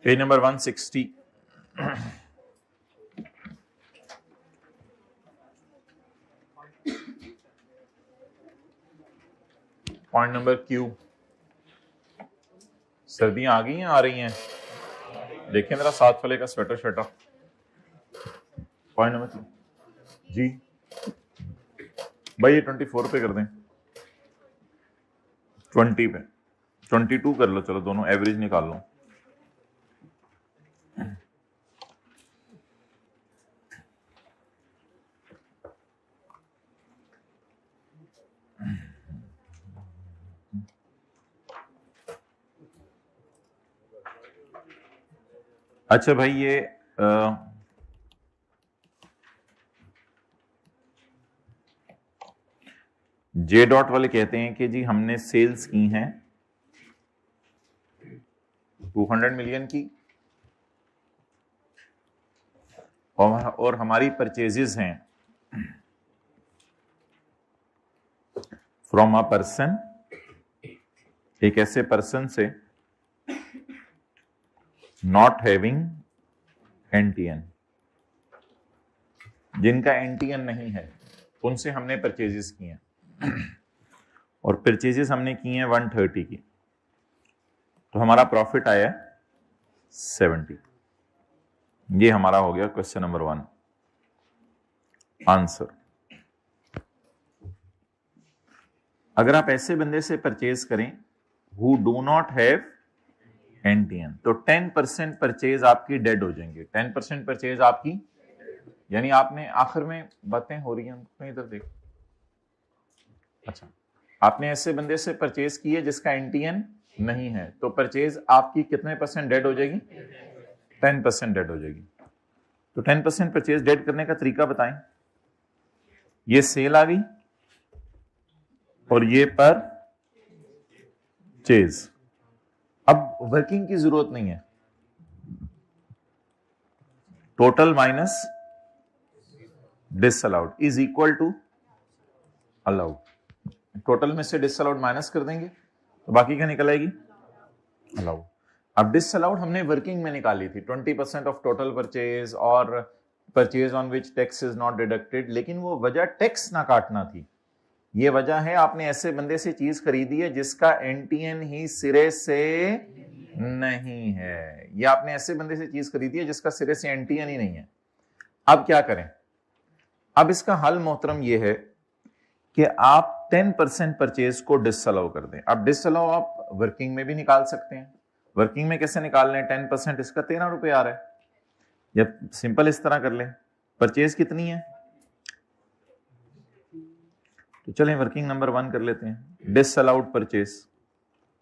Page number 160। Point number Q. सर्दियां आ गई हैं, आ रही हैं? देखें जरा साथ वाले का स्वेटर शवेटर। पॉइंट नंबर क्यू जी भाई, ये 24 पे कर दें, 20 पे, 22 कर लो, चलो दोनों एवरेज निकाल लो। अच्छा भाई, ये जे डॉट वाले कहते हैं कि जी हमने सेल्स की हैं 200 मिलियन की और हमारी परचेजेस हैं फ्रॉम अ पर्सन, एक ऐसे पर्सन से नॉट हैविंग एनटीएन, जिनका एनटीएन नहीं है, उनसे हमने परचेजेस की हैं और परचेजेस हमने की हैं 130 की, तो हमारा प्रॉफिट आया 70। ये हमारा हो गया क्वेश्चन नंबर 1 आंसर। अगर आप ऐसे बंदे से परचेज करें who do not have NTN, तो 10% परचेज आपकी डेड हो जाएंगे। 10% परचेज आपकी, यानी आपने आखिर में बातें हो रही हैं, इधर देखो। अच्छा, आपने ऐसे बंदे से परचेज की है जिसका एनटीएन नहीं है, तो परचेज आपकी कितने परसेंट डेड हो जाएगी? 10% डेड हो जाएगी। तो 10% परचेज डेड करने का तरीका बताएं। ये सेल आ गई और ये परचेज। अब वर्किंग की जरूरत नहीं है, total minus disallowed is equal to allowed. Total में से डिसअलाउड माइनस कर देंगे तो बाकी क्या निकल आएगी? अलाउड। अब डिसअलाउड हमने वर्किंग में निकाली थी 20% ऑफ टोटल परचेज और purchase on which tax is not deducted, लेकिन वो वजह टैक्स ना काटना थी। ये वजह है आपने ऐसे बंदे से चीज खरीदी है जिसका एनटीएन ही सिरे से नहीं है। ये आपने ऐसे बंदे से चीज खरीदी है जिसका सिरे से एनटीएन ही नहीं है। अब क्या करें? अब इसका हल मोहतरम ये है कि आप 10% परचेज को डिसअलाउ कर दें। अब डिसअलाउ आप वर्किंग में भी निकाल सकते हैं। वर्किंग में कैसे निकाल लें? 10% इसका 13 रुपए आ रहा है, या सिंपल इस तरह कर लें, परचेज कितनी है, तो चलें वर्किंग नंबर 1 कर लेते हैं, डिसअलाउड परचेज।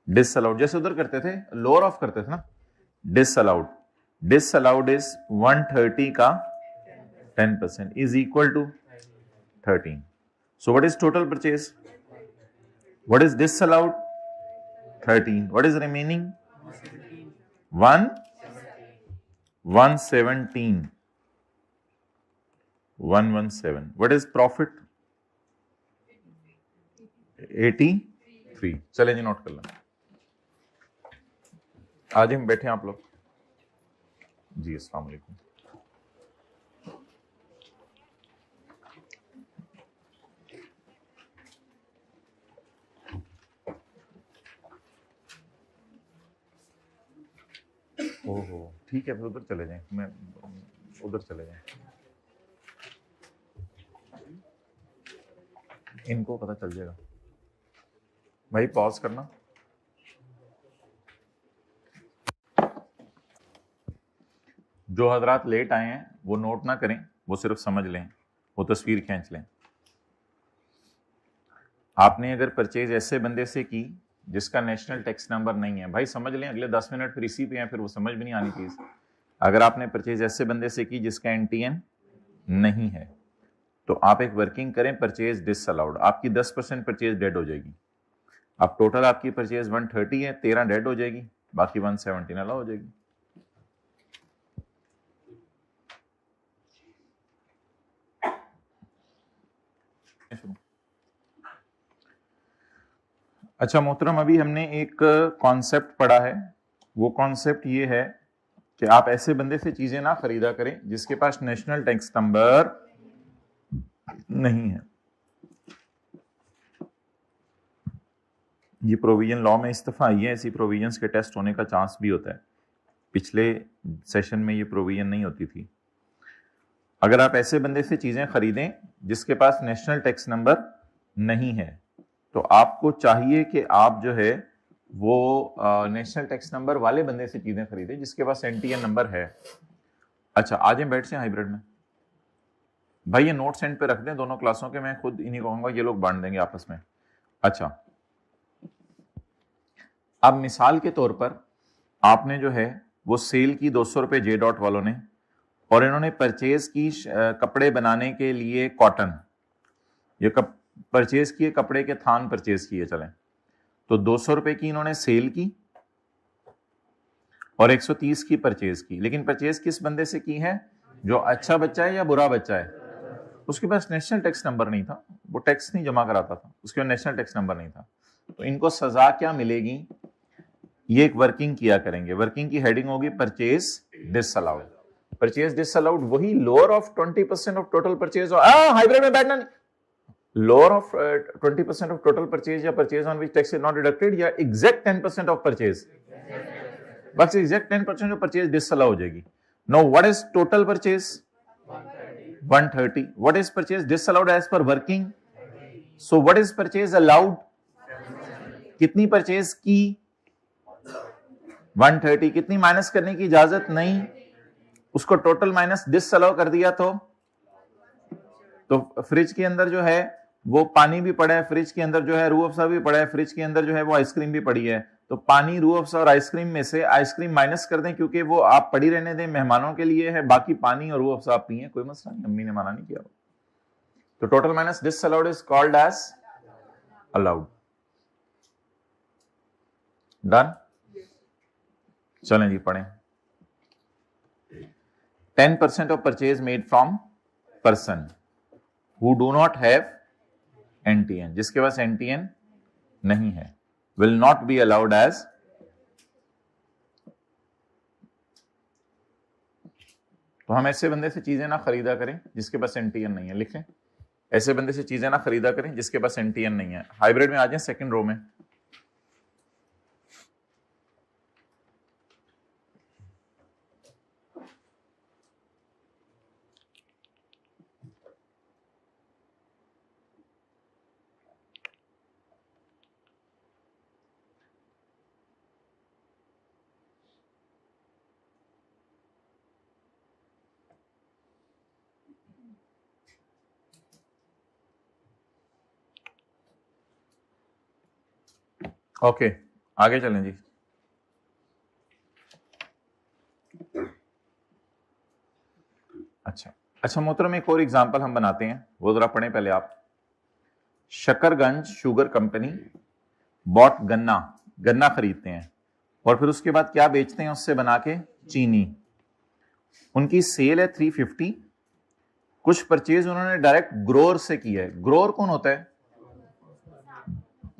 डिसअलाउड जैसे उधर करते थे, लोअर ऑफ करते थे ना, डिसअलाउड। डिसअलाउड इज 130 का 10% is equal to 13। So what is total purchase? What is disallowed? 13. What is remaining? 117. 117. What is profit? 83. चले जी नोट कर लें। आज हम बैठे हैं आप लोग जी। अस्सलाम वालेकुम। ओहो ठीक है, फिर उधर चले जाएं, मैं उधर चले जाएं, इनको पता चल जाएगा। भाई पॉज करना। जो हजरात लेट आए हैं वो नोट ना करें, वो सिर्फ समझ लें वो तस्वीर खींच लें। आपने अगर परचेज ऐसे बंदे से की जिसका नेशनल टैक्स नंबर नहीं है, भाई समझ लें अगले 10 मिनट फिर इसी पे हैं, फिर वो समझ भी नहीं आनी चीज। अगर आपने परचेज ऐसे बंदे से की जिसका एनटीएन नहीं है, तो आप एक वर्किंग करें परचेज डिसअलाउड, आपकी 10% परचेज डेड हो जाएगी। अब टोटल आपकी परचेज 130 है, 13 डेड हो जाएगी, बाकी 117 अलाउ हो जाएगी। अच्छा मोहतरम, अभी हमने एक कॉन्सेप्ट पढ़ा है। वो कॉन्सेप्ट ये है कि आप ऐसे बंदे से चीजें ना खरीदा करें जिसके पास नेशनल टैक्स नंबर नहीं है। ये प्रोविजन लॉ में इस दफा आई है, ऐसी प्रोविजंस के टेस्ट होने का चांस भी होता है। पिछले सेशन में ये प्रोविजन नहीं होती थी। अगर आप ऐसे बंदे से चीजें खरीदें जिसके पास नेशनल टैक्स नंबर नहीं है, तो आपको चाहिए कि आप जो है वो नेशनल टैक्स नंबर वाले बंदे से चीजें खरीदें जिसके पास एनटीएन नंबर है। अच्छा, आज हम बैठ से हाइब्रिड में भाई ये नोट सेंड पे रख दें दोनों क्लासों के, मैं खुद इन्हीं कहूंगा, ये लोग बांट देंगे आपस में। अच्छा, अब मिसाल के तौर पर आपने जो है वो सेल की 200 रुपए जे डॉट वालों ने, और इन्होंने परचेज की कपड़े बनाने के लिए कॉटन, ये परचेज किए कपड़े के थान परचेज किए, चलें तो 200 रुपए की इन्होंने सेल की और 130 की परचेज की। लेकिन परचेज किस बंदे से की है? जो अच्छा बच्चा है या बुरा बच्चा है? उसके पास नेशनल टैक्स नंबर नहीं था, वो टैक्स नहीं जमा कराता था, उसके पास नेशनल टैक्स नंबर नहीं था। तो इनको सजा क्या मिलेगी? ये एक वर्किंग किया करेंगे। वर्किंग की हेडिंग होगी परचेज डिसअलाउड। परचेज डिसअलाउड वही lower of 20% of total purchase, hybrid में बैठना नहीं, lower of 20% of total purchase या purchase on which tax is not deducted, या एग्जैक्ट 10% ऑफ परचेज, बस एग्जैक्ट 10% ऑफ परचेज डिसअलाउ हो जाएगी। No, what is total purchase? 130. What is purchase disallowed as per working? So what is purchase allowed? कितनी purchase की? 130. कितनी minus करने की इजाजत नहीं, उसको टोटल माइनस डिसअलाउ कर दिया तो फ्रिज के अंदर जो है वो पानी भी पड़ा है, फ्रिज के अंदर जो है रूह अफ़ज़ा भी पड़ा है, फ्रिज के अंदर जो है वो आइसक्रीम भी पड़ी है। तो पानी, रूह अफ़ज़ा और आइसक्रीम में से आइसक्रीम माइनस कर दें क्योंकि वो आप पड़ी रहने दें, मेहमानों के लिए है, बाकी पानी और रूह अफ़ज़ा आप पिए, कोई मसला नहीं, अम्मी ने मना नहीं किया। तो total minus disallowed is called as allowed. Done? चलें जी पढ़ें। 10% of purchase made from person who do not have NTN, जिसके पास NTN नहीं है, will not be allowed as, तो हम ऐसे बंदे से चीजें ना खरीदा करें जिसके पास NTN नहीं है। लिखें, ऐसे बंदे से चीजें ना खरीदा करें जिसके पास NTN नहीं है। हाइब्रिड में आ जाए सेकंड रो में। ओके, आगे चलें जी। अच्छा मोहतरम, एक और एग्जांपल हम बनाते हैं, वो जरा पढ़ें पहले आप। शकरगंज शुगर कंपनी बॉट गन्ना खरीदते हैं और फिर उसके बाद क्या बेचते हैं? उससे बना के चीनी। उनकी सेल है 350। कुछ परचेज उन्होंने डायरेक्ट ग्रोअर से की है। ग्रोअर कौन होता है?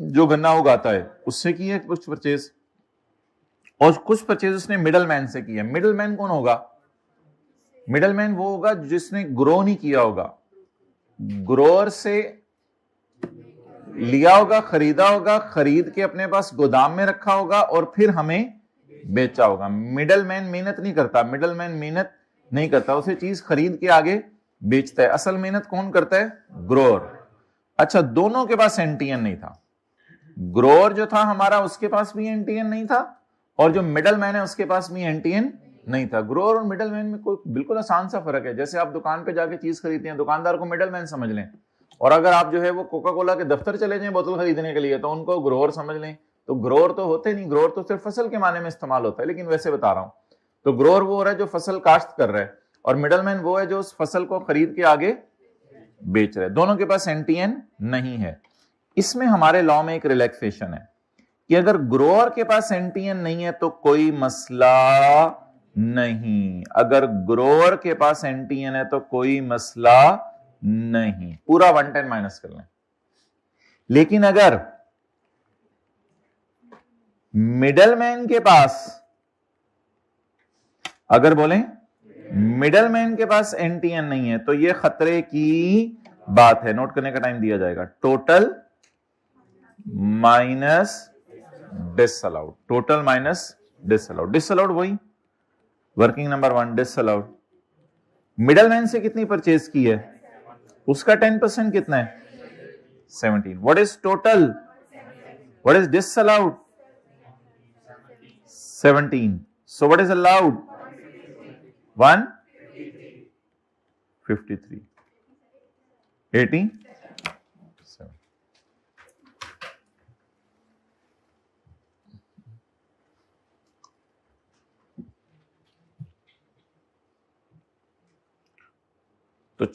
जो गन्ना उगाता है, उससे की है कुछ परचेज, और कुछ परचेज उसने मिडलमैन से की है। मिडलमैन कौन होगा? मिडलमैन वो होगा जिसने ग्रो नहीं किया होगा, ग्रोअर से लिया होगा, खरीदा होगा, खरीद के अपने पास गोदाम में रखा होगा और फिर हमें बेचा होगा। मिडलमैन मेहनत नहीं करता, मिडलमैन मेहनत नहीं करता, उसे चीज खरीद के आगे बेचता है। असल मेहनत कौन करता है? ग्रोअर। अच्छा, दोनों के पास एनटीएन नहीं था। ग्रोअर जो था हमारा, उसके पास भी एनटीएन नहीं था, और जो मिडलमैन है उसके पास भी एनटीएन नहीं था। ग्रोअर और मिडलमैन में कोई बिल्कुल आसान सा फर्क है। जैसे आप दुकान पे जाके चीज खरीदते हैं, दुकानदार को मिडलमैन समझ लें, और अगर आप जो है वो कोका कोला के दफ्तर चले जाएं बोतल खरीदने के लिए तो उनको ग्रोअर समझ लें। तो ग्रोअर तो होते नहीं, ग्रोअर तो सिर्फ फसल के माने में इस्तेमाल होता है, लेकिन वैसे बता रहा हूं। तो ग्रोअर वो हो रहा है जो फसल काश्त कर रहा है, और मिडलमैन वो है जो उस फसल को खरीद के आगे बेच रहा है। दोनों के पास एनटीएन नहीं है। इसमें हमारे लॉ में एक रिलैक्सेशन है कि अगर ग्रोअर के पास एनटीएन नहीं है तो कोई मसला नहीं, अगर ग्रोअर के पास एनटीएन है तो कोई मसला नहीं, पूरा 110 माइनस कर लें। लेकिन अगर मिडलमैन के पास, अगर बोलें मिडलमैन के पास एनटीएन नहीं है तो यह खतरे की बात है। नोट करने का टाइम दिया जाएगा। Total minus disallowed, total minus disallowed. Disallowed वही वर्किंग नंबर 1 डिसअलाउड। मिडलमैन से कितनी परचेज की है, उसका 10% कितना है 17। What is total, what is disallowed 17। So what is allowed 153 87। तो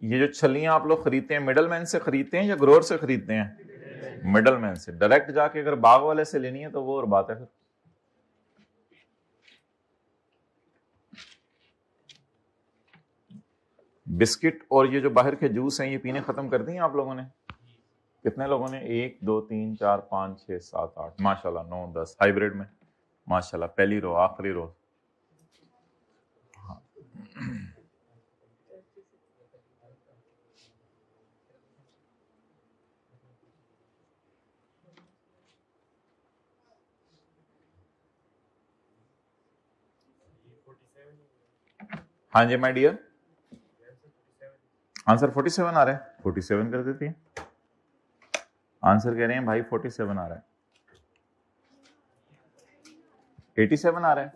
ये जो छलियां आप लोग खरीदते हैं मिडलमैन से खरीदते हैं या ग्रोअर से खरीदते हैं? मिडलमैन से। डायरेक्ट जाके अगर बाग वाले से लेनी है तो वो और बात है फिर। बिस्किट और ये जो बाहर के जूस हैं ये पीने खत्म कर दिए आप लोगों ने? कितने लोगों ने? 1 2 3 4 5 6 7 8 माशाल्लाह 9 10 हाइब्रिड में माशाल्लाह। पहली रो आखिरी रो। हाँ। हाँ जी माय डियर, आंसर 47 आ रहा है, 47 कर देती है। आंसर कह रहे हैं भाई 47 आ रहा है, 87 आ रहा है,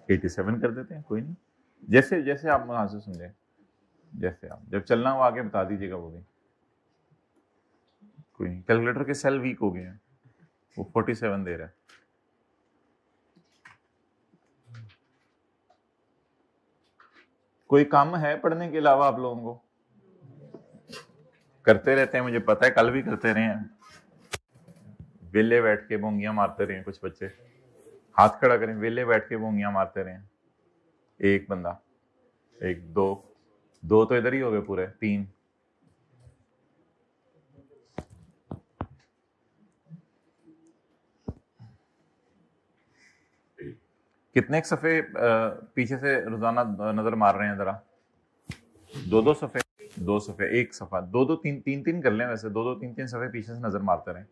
87 कर देते हैं, कोई नहीं। जैसे जैसे आप आंसर समझे, जैसे आप जब चलना हो आगे बता दीजिएगा, वो भी कोई नहीं। कैलकुलेटर के सेल वीक हो गए हैं, वो 47 दे रहा है। कोई काम है पढ़ने के अलावा आप लोगों को? करते रहते हैं, मुझे पता है, कल भी करते रहे हैं। वेले बैठ के बोंगियां मारते रहे कुछ बच्चे। हाथ खड़ा करें, वेले बैठ के बोंगियां मारते रहे। एक बंदा, एक दो तो इधर ही हो गए पूरे, 3। कितने एक सफे पीछे से रोजाना नजर मार रहे हैं जरा? 2 सफे, 2 सफे, 1 सफा, 2 3 कर लें। वैसे 2 3 सफे पीछे से नजर मारते रहे।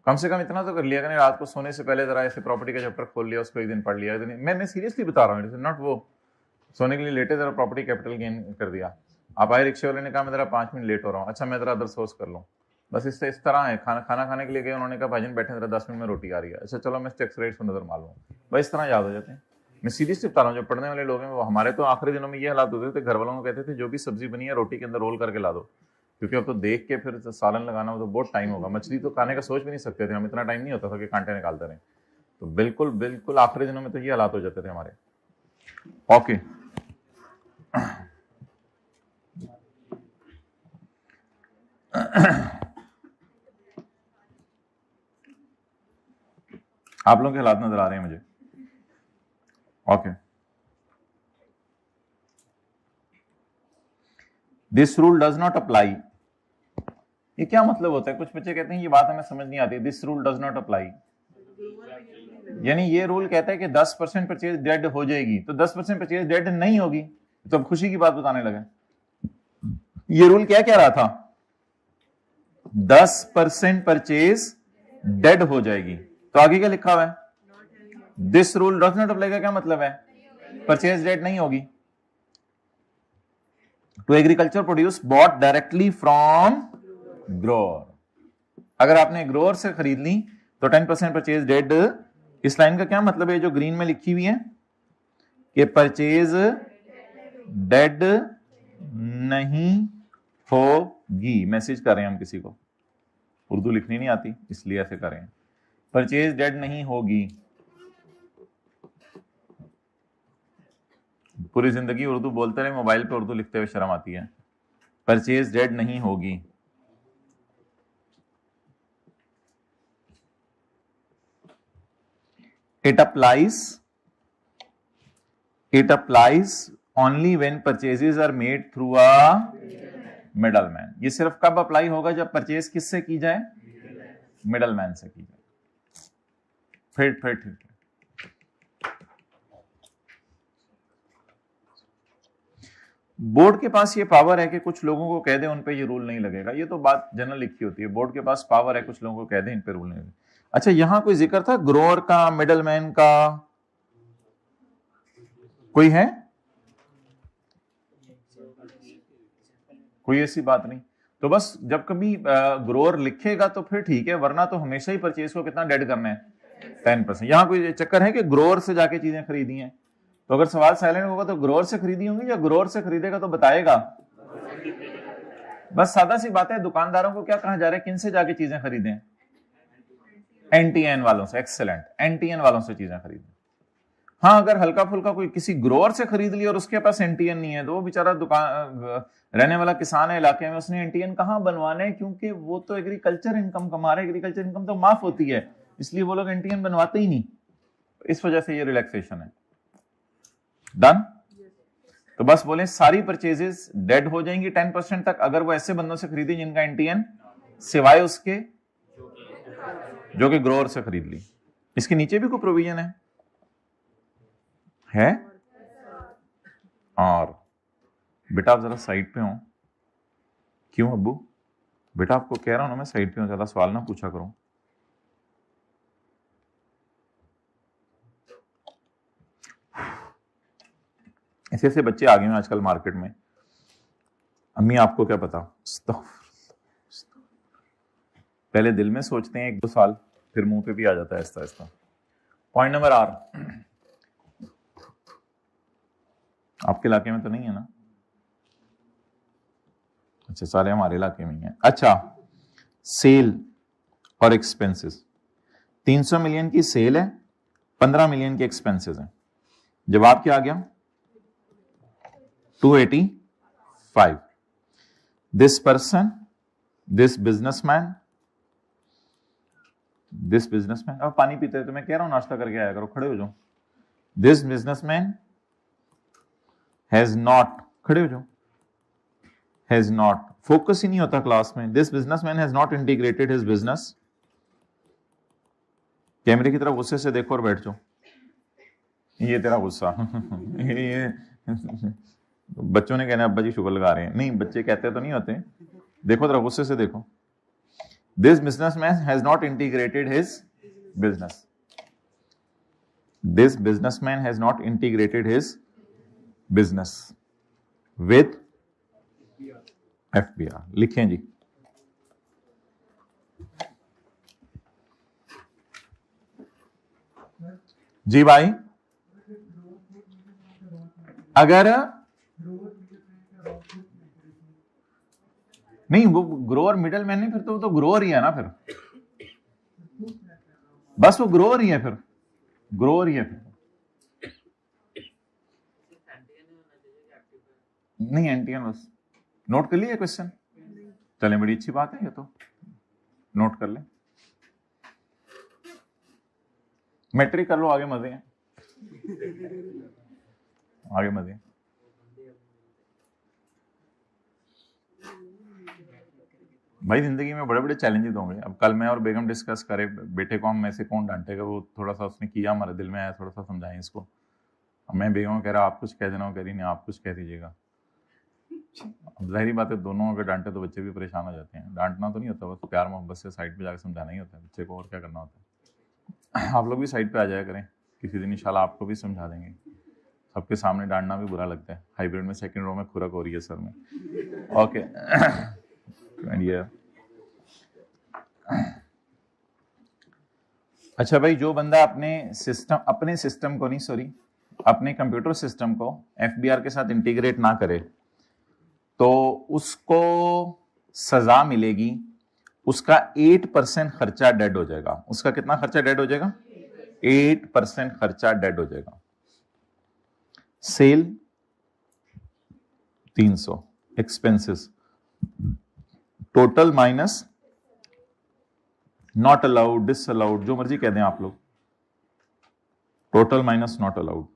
कम से कम इतना तो कर लिया करें, रात को सोने से पहले जरा ऐसे प्रॉपर्टी का चैप्टर खोल लिया, उसको एक दिन पढ़ लिया। मैं सीरियसली बता रहा हूँ, नॉट वो सोने के लिए लेटे जरा प्रॉपर्टी कैपिटल गेन कर दिया। आप आए, रिक्शे वाले ने कहा मैं जरा 5 मिनट लेट हो रहा हूँ, अच्छा मैं जरा अदर सोर्स कर लूँ। बस इस तरह है। खाना खाने के लिए गए, उन्होंने कहा भाईजान बैठे जरा 10 मिनट में रोटी आ रही है, अच्छा चलो मैं टैक्स रेट पर नजर मार लूँ। बस इस तरह याद हो जाते हैं। मैं सीरियसली बता रहा हूँ, जो पढ़ने वाले लोग हैं वो, हमारे तो आखिरी दिनों में ये हालात होते थे, घर वालों को कहते थे जो भी सब्जी बनी है रोटी के अंदर रोल करके ला दो, क्योंकि अब तो देख के फिर सालन लगाना हो तो बहुत टाइम होगा। मछली तो खाने का सोच भी नहीं सकते थे हम, इतना टाइम नहीं होता था कि कांटे निकालते रहे। तो बिल्कुल बिल्कुल आखिरी दिनों में तो ये हालात हो जाते थे हमारे। ओके, आप लोगों के हालात नजर आ रहे हैं मुझे? Okay, this rule does not apply. ये क्या मतलब होता है? कुछ बच्चे कहते हैं ये बात हमें समझ नहीं आती। This rule does not apply यानी ये रूल कहता है कि 10% परचेज डेड हो जाएगी, तो 10% परचेज डेड नहीं होगी। तो अब खुशी की बात बताने लगे। ये रूल क्या कह रहा था? 10% परचेज डेड हो जाएगी। तो आगे क्या लिखा हुआ है? This rule does not apply का क्या मतलब है? परचेज डेड नहीं होगी। To agriculture produce bought directly from grower. अगर आपने ग्रोअर से खरीद ली तो 10% परचेज डेड। इस लाइन का क्या मतलब है जो ग्रीन में लिखी हुई है कि परचेज डेड नहीं होगी। मैसेज कर रहे हैं हम किसी को, उर्दू लिखनी नहीं आती इसलिए ऐसे कर रहे हैं। परचेज डेड नहीं होगी। पूरी जिंदगी उर्दू बोलते रहे, मोबाइल पे उर्दू लिखते हुए शर्म आती है। परचेज डेड नहीं होगी। It applies only when purchases are made through a middleman. ये सिर्फ कब अप्लाई होगा जब परचेज किससे की जाए? मिडलमैन से की जाए। फिर ठीक है। बोर्ड के पास ये पावर है कि कुछ लोगों को कह दे उन पे ये रूल नहीं लगेगा। ये तो बात जनरल लिखी होती है, बोर्ड के पास पावर है कुछ लोगों को कह दे इन पे रूल नहीं लगेगा। अच्छा, यहां कोई जिक्र था ग्रोअर का, मिडलमैन का? कोई है? कोई ऐसी बात नहीं। तो बस जब कभी ग्रोअर लिखेगा तो फिर ठीक है, वरना तो हमेशा ही परचेज को कितना डेड करना है? 10%। यहां कोई चक्कर है कि ग्रोअर से जाके चीजें खरीदी हैं? तो अगर सवाल साइलेंट होगा तो ग्रोअर से खरीदी होंगी, या ग्रोअर से खरीदेगा तो बताएगा? बस सादा सी बात है। दुकानदारों को क्या कहा जा रहा है, किन से जाके चीजें खरीदें? एनटीएन वालों से। एक्सेलेंट, एनटीएन वालों से चीजें खरीदें। हाँ, अगर हल्का फुल्का कोई किसी ग्रोअर से खरीद लिया और उसके पास एनटीएन नहीं है, तो वो बेचारा दुकान रहने वाला किसान है इलाके में, उसने एनटीएन कहां बनवाने हैं? क्योंकि वो तो एग्रीकल्चर इनकम कमा रहे, एग्रीकल्चर इनकम तो माफ होती है, इसलिए वो लोग एनटीएन बनवाते ही नहीं। इस वजह से ये रिलैक्सेशन है। डन? तो बस बोले सारी परचेजेस डेड हो जाएंगी 10% तक अगर वो ऐसे बंदों से खरीदी जिनका एनटीएन, सिवाय उसके जो कि ग्रोअर से खरीद ली। इसके नीचे भी कोई प्रोविजन है? और बेटा आप जरा साइड पे हो। क्यों अब्बू? बेटा आपको कह रहा हूं ना मैं साइड पे हूं, ज्यादा सवाल ना पूछा करो। ऐसे ऐसे बच्चे आ गए हैं आजकल मार्केट में। अम्मी आपको क्या पता? पहले दिल में सोचते हैं 1-2 साल, फिर मुंह पे भी आ जाता है ऐसा ऐसा। पॉइंट नंबर आर, आपके इलाके में तो नहीं है ना? अच्छा, सारे हमारे इलाके में ही है। अच्छा, सेल और एक्सपेंसेस। 300 मिलियन की सेल है, 15 मिलियन के एक्सपेंसेस हैं। जवाब क्या आ गया? 285। दिस पर्सन, दिस बिजनेसमैन, अब पानी पीते तो मैं कह रहा हूं नाश्ता करके आया करो, खड़े हो जाओ। दिस बिजनेसमैन हैज नॉट, खड़े हो जाओ, हैज नॉट, फोकस ही नहीं होता क्लास में। This businessman has not integrated his business. कैमरे की तरफ गुस्से से देखो और बैठ जाओ। ये तेरा गुस्सा ये बच्चों ने कहना अब्बा जी शुगर लगा रहे हैं। नहीं, बच्चे कहते तो नहीं होते। देखो जरा गुस्से से देखो। This businessman has not integrated his business. This businessman has not integrated his business with FBR. लिखें जी। जी भाई, अगर नहीं, वो ग्रोअर मिडल मैन नहीं, फिर तो वो तो ग्रोअर ही है ना। फिर बस वो ग्रोअर ही है, फिर ग्रोअर ही है। फिर नहीं, एनटीएन बस नोट कर लिए क्वेश्चन। चले, बड़ी अच्छी बात है ये तो, नोट कर ले। मैट्रिक कर लो, आगे मजे हैं, आगे मजे हैं। भाई जिंदगी में बड़े बड़े चैलेंजेस होंगे। अब कल मैं और बेगम डिस्कस करें, बेटे को हम में से कौन डांटेगा, वो थोड़ा सा उसने किया, हमारे दिल में आया, थोड़ा सा समझाएं इसको। मैं बेगम कह रहा आप कुछ कह देना, वो कह रही नहीं आप कुछ कह दीजिएगा। अब जाहिर बात है दोनों अगर डांटे तो बच्चे भी परेशान हो जाते हैं। डांटना तो नहीं होता, बस प्यार मोहब्बत से साइड पे जाकर समझाना ही होता है बच्चे को, और क्या करना होता है। आप लोग भी साइड पे आ जाया करें किसी दिन, इंशाल्लाह आपको भी समझा देंगे। सबके सामने डांटना भी बुरा लगता है। हाइब्रिड में सेकंड रो में खुरक हो रही है सर में। ओके अच्छा भाई, जो बंदा अपने सिस्टम को नहीं, सॉरी, अपने कंप्यूटर सिस्टम को एफबीआर के साथ इंटीग्रेट ना करे तो उसको सजा मिलेगी, उसका 8% खर्चा डेड हो जाएगा। उसका कितना खर्चा डेड हो जाएगा? 8% खर्चा डेड हो जाएगा। Sale 300, expenses total minus not allowed, disallowed, जो मर्जी कह दें आप लोग, total minus not allowed.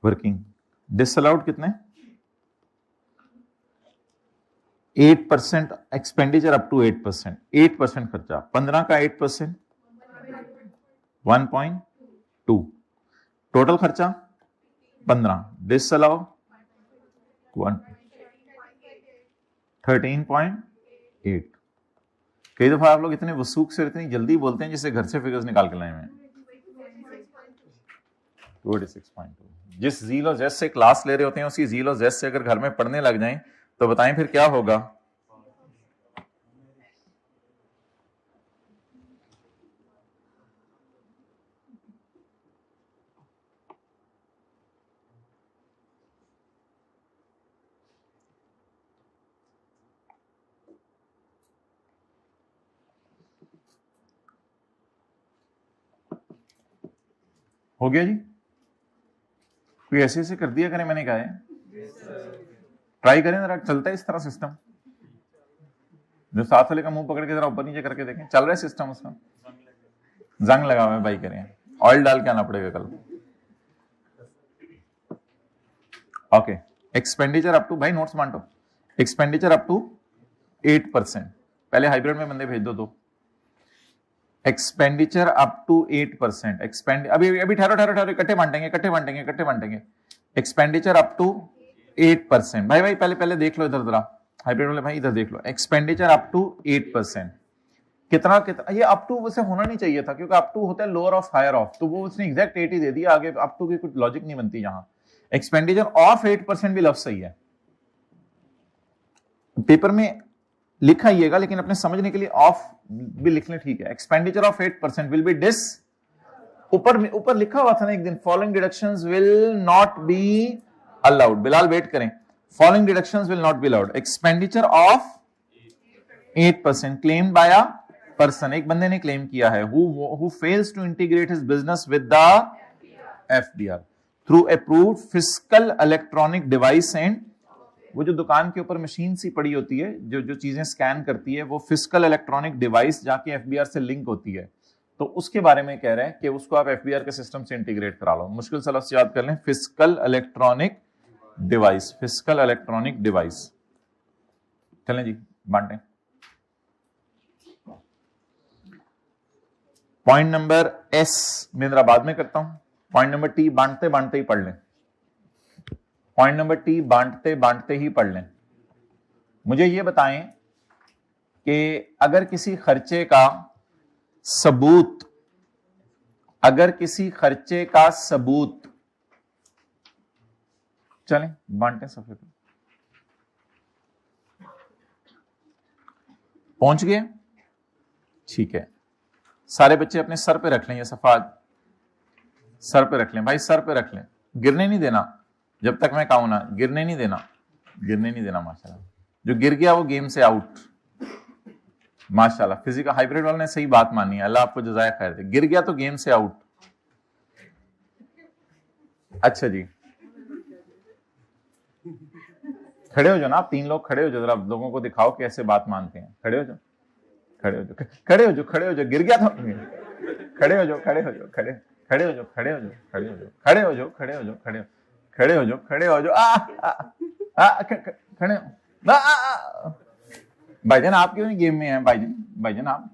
Working disallowed कितने? 8% एक्सपेंडिचर अप टू 8%, 8% खर्चा, 15 का 8% 1.2, टोटल खर्चा 15, डिसअलाउ 13.8। कई दफा आप लोग इतने वसूख से इतनी जल्दी बोलते हैं जैसे घर से फिगर्स निकाल के लाए हैं। 26.2। जिस जील और जेस से क्लास ले रहे होते हैं उसी जील और जेस से अगर घर में पढ़ने लग जाएं तो बताएं फिर क्या होगा? हो गया जी? कोई ऐसे ऐसे कर दिया करें, मैंने कहा है ट्राई करें जरा, चलता है इस तरह सिस्टम? जो साथ वाले का मुंह पकड़ के जरा ऊपर नीचे करके देखें, चल रहा है सिस्टम उसका? जंग लगा हुआ है भाई, करें ऑयल डाल के आना पड़ेगा कल। ओके, एक्सपेंडिचर अप टू, भाई नोट्स बांटो, एक्सपेंडिचर अप टू 8%। पहले हाइब्रिड में बंदे भेज दो तो एक्सपेंडिचर अप टू 8%। एक्सपेंड अभी ठहरो, इकट्ठे बांटेंगे। Expenditure up to 8%। भाई पहले देख लो इधर जरा, हाइब्रिड वाले भाई इधर देख लो, एक्सपेंडिचर अप टू 8%। कितना ये अप टू वैसे होना नहीं चाहिए था, क्योंकि अप टू होता है लोअर ऑफ हायर ऑफ, तो वो उसने एग्जैक्ट 8 ही दे दिया, आगे अप टू की कुछ लॉजिक नहीं बनती। यहां एक्सपेंडिचर ऑफ 8% भी लफ्ज सही है, पेपर में लिखा आइएगा, लेकिन अपने समझने के लिए ऑफ भी लिख लें, ठीक है। Expenditure of 8% will be dis, ऊपर लिखा हुआ था ना एक दिन, following deductions will not be allowed. Bilal wait करें, following deductions will not be allowed. Expenditure of 8% claimed by a person, एक बंदे ने क्लेम किया है, who fails to integrate his business with the FBR through approved fiscal electronic device and, वो जो दुकान के ऊपर मशीन सी पड़ी होती है जो चीजें स्कैन करती है, वो फिजिकल इलेक्ट्रॉनिक डिवाइस जाके एफबीआर से लिंक होती है, तो उसके बारे में कह रहे हैं कि उसको आप एफबीआर के सिस्टम से इंटीग्रेट करा लो। मुश्किल से लफ्ज़ याद कर लें, physical electronic device, physical electronic device. चलें जी बांटें। पॉइंट नंबर एस मैं जरा बाद में करता हूं, पॉइंट नंबर टी बांटते बांटते ही पढ़ लें, पॉइंट नंबर टी बांटते बांटते ही पढ़ लें। मुझे यह बताएं कि अगर किसी खर्चे का सबूत, अगर किसी खर्चे का सबूत, चलें बांटें सफे पे, पहुंच गए? ठीक है, सारे बच्चे अपने सर पे रख लें, ये सफाद सर पे रख लें भाई, सर पे रख लें, गिरने नहीं देना जब तक मैं कहूं ना, गिरने नहीं देना, गिरने नहीं देना। माशाल्लाह, जो गिर गया वो गेम से आउट। माशाल्लाह, फिजिकल हाइब्रिड वाले ने सही बात मानी है, अल्लाह आपको जज़ाए खैर दे। गिर गया तो गेम से आउट। अच्छा जी, खड़े हो जाओ ना आप, 3 लोग खड़े हो जाओ, जरा लोगों को दिखाओ कैसे बात मानते हैं। खड़े हो जाओ, खड़े हो जाओ, खड़े हो जाओ, खड़े हो जाओ, गिर गया तो खड़े हो जाओ, खड़े हो जाओ, खड़े खड़े हो जाओ, खड़े हो जाओ, खड़े हो जाओ, खड़े हो जाओ, खड़े हो जाओ, खड़े खड़े हो जाओ, खड़े हो जाओ, खड़े भाईजान। आप क्यों नहीं गेम में हैं भाईजान? भाईजान आप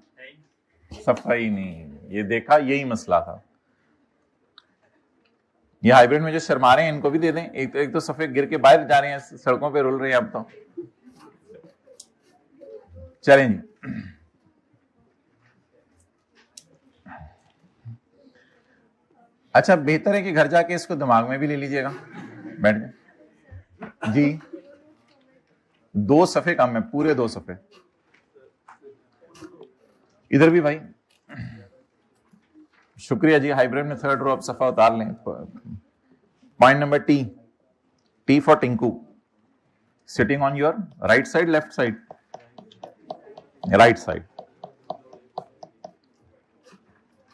सफाई नहीं, ये देखा, यही मसला था। ये हाइब्रिड में जो शर्मा रहे हैं इनको भी दे दें, एक तो सफे गिर के बाहर जा रहे हैं, सड़कों पे रुल रहे हैं अब तो। चलें जी, अच्छा बेहतर है कि घर जाके इसको दिमाग में भी ले लीजिएगा, बैठ जाए जी। 2 सफे कम है, पूरे 2 सफे। इधर भी भाई शुक्रिया जी, हाइब्रिड में थर्ड रो आप सफा उतार लें। Point number T for Tinku, sitting on your right side, left side, right side.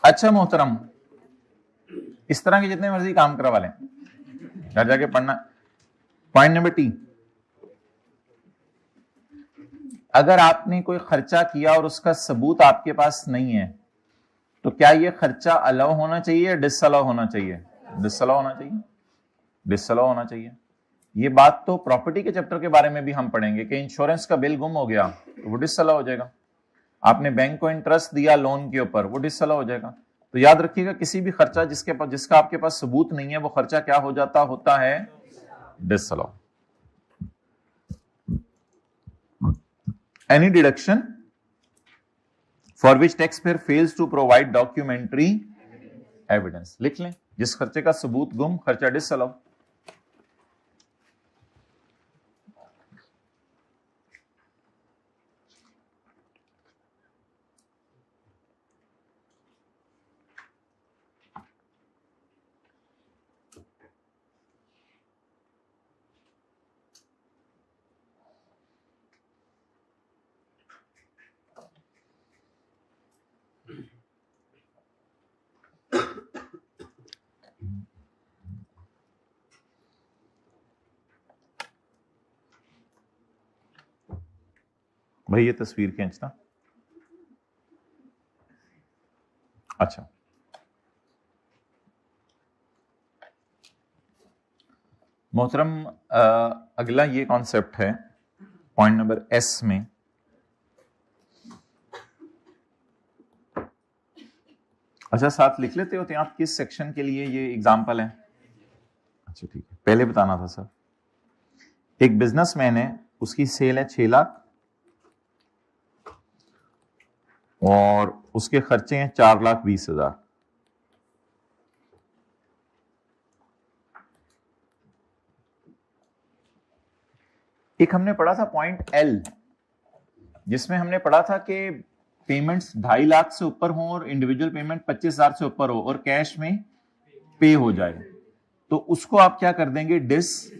अच्छा मोहतरम, इस तरह के जितने मर्जी काम करवा लें, घर जाके पढ़ना। पॉइंट नंबर टी, अगर आपने कोई खर्चा किया और उसका सबूत आपके पास नहीं है तो क्या यह खर्चा अलाउ होना चाहिए या डिसअलाउ होना चाहिए? डिसअलाउ होना चाहिए, डिसअलाउ होना चाहिए। ये बात तो प्रॉपर्टी के चैप्टर के बारे में भी हम पढ़ेंगे कि इंश्योरेंस का बिल गुम हो गया तो वो डिसअलाउ हो जाएगा। आपने बैंक को इंटरेस्ट दिया लोन के ऊपर, वो डिसअलाउ हो जाएगा। तो याद रखिएगा, किसी भी खर्चा जिसका आपके पास सबूत नहीं है वो खर्चा क्या हो जाता होता है? Disallow. Any deduction for which taxpayer fails to provide documentary evidence, लिख लें, जिस खर्चे का सबूत गुम, खर्चा डिसअलाउ। भाई ये तस्वीर खींचना। अच्छा, मोहतरम, अगला ये कॉन्सेप्ट है पॉइंट नंबर एस में। अच्छा, साथ लिख लेते होते हैं आप किस सेक्शन के लिए ये एग्जाम्पल है? अच्छा ठीक है, पहले बताना था सर। एक बिजनेसमैन है, उसकी सेल है 6 लाख और उसके खर्चे हैं 4,20,000। एक हमने पढ़ा था पॉइंट एल, जिसमें हमने पढ़ा था कि पेमेंट्स 2.5 लाख से ऊपर हो और इंडिविजुअल पेमेंट 25,000 से ऊपर हो और कैश में पे हो जाए, तो उसको आप क्या कर देंगे? Dish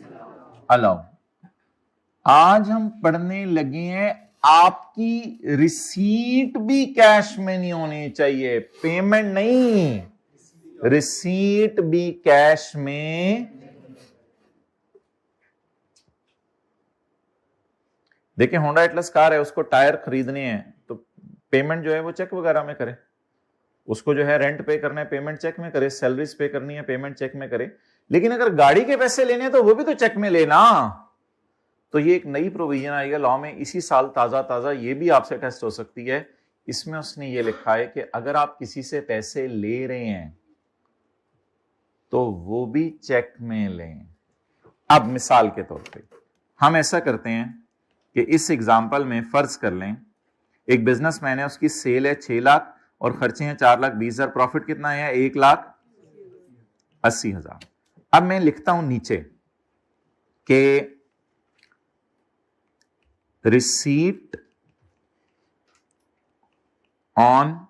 allow. आज हम पढ़ने लगे हैं आपकी रिसीट भी कैश में नहीं होनी चाहिए, पेमेंट नहीं, रिसीट भी कैश में। देखिए, होंडा एटलस कार है, उसको टायर खरीदने हैं तो पेमेंट जो है वो चेक वगैरह में करे, उसको जो है रेंट पे करना है पेमेंट चेक में करे, सैलरीज पे करनी है पेमेंट चेक में करे। लेकिन अगर गाड़ी के पैसे लेने हैं तो वो भी तो चेक में लेना। तो ये एक नई प्रोविजन आई है लॉ में इसी साल, ताजा ये भी आपसे टेस्ट हो सकती है। इसमें उसने ये लिखा है कि अगर आप किसी से पैसे ले रहे हैं तो वो भी चेक में लें। अब मिसाल के तौर पे हम ऐसा करते हैं कि इस एग्जाम्पल में फर्ज कर लें एक बिजनेसमैन है, उसकी सेल है 6 लाख और खर्चे हैं 4,20,000, प्रॉफिट कितना है? 1,80,000। अब मैं लिखता हूं नीचे कि receipt on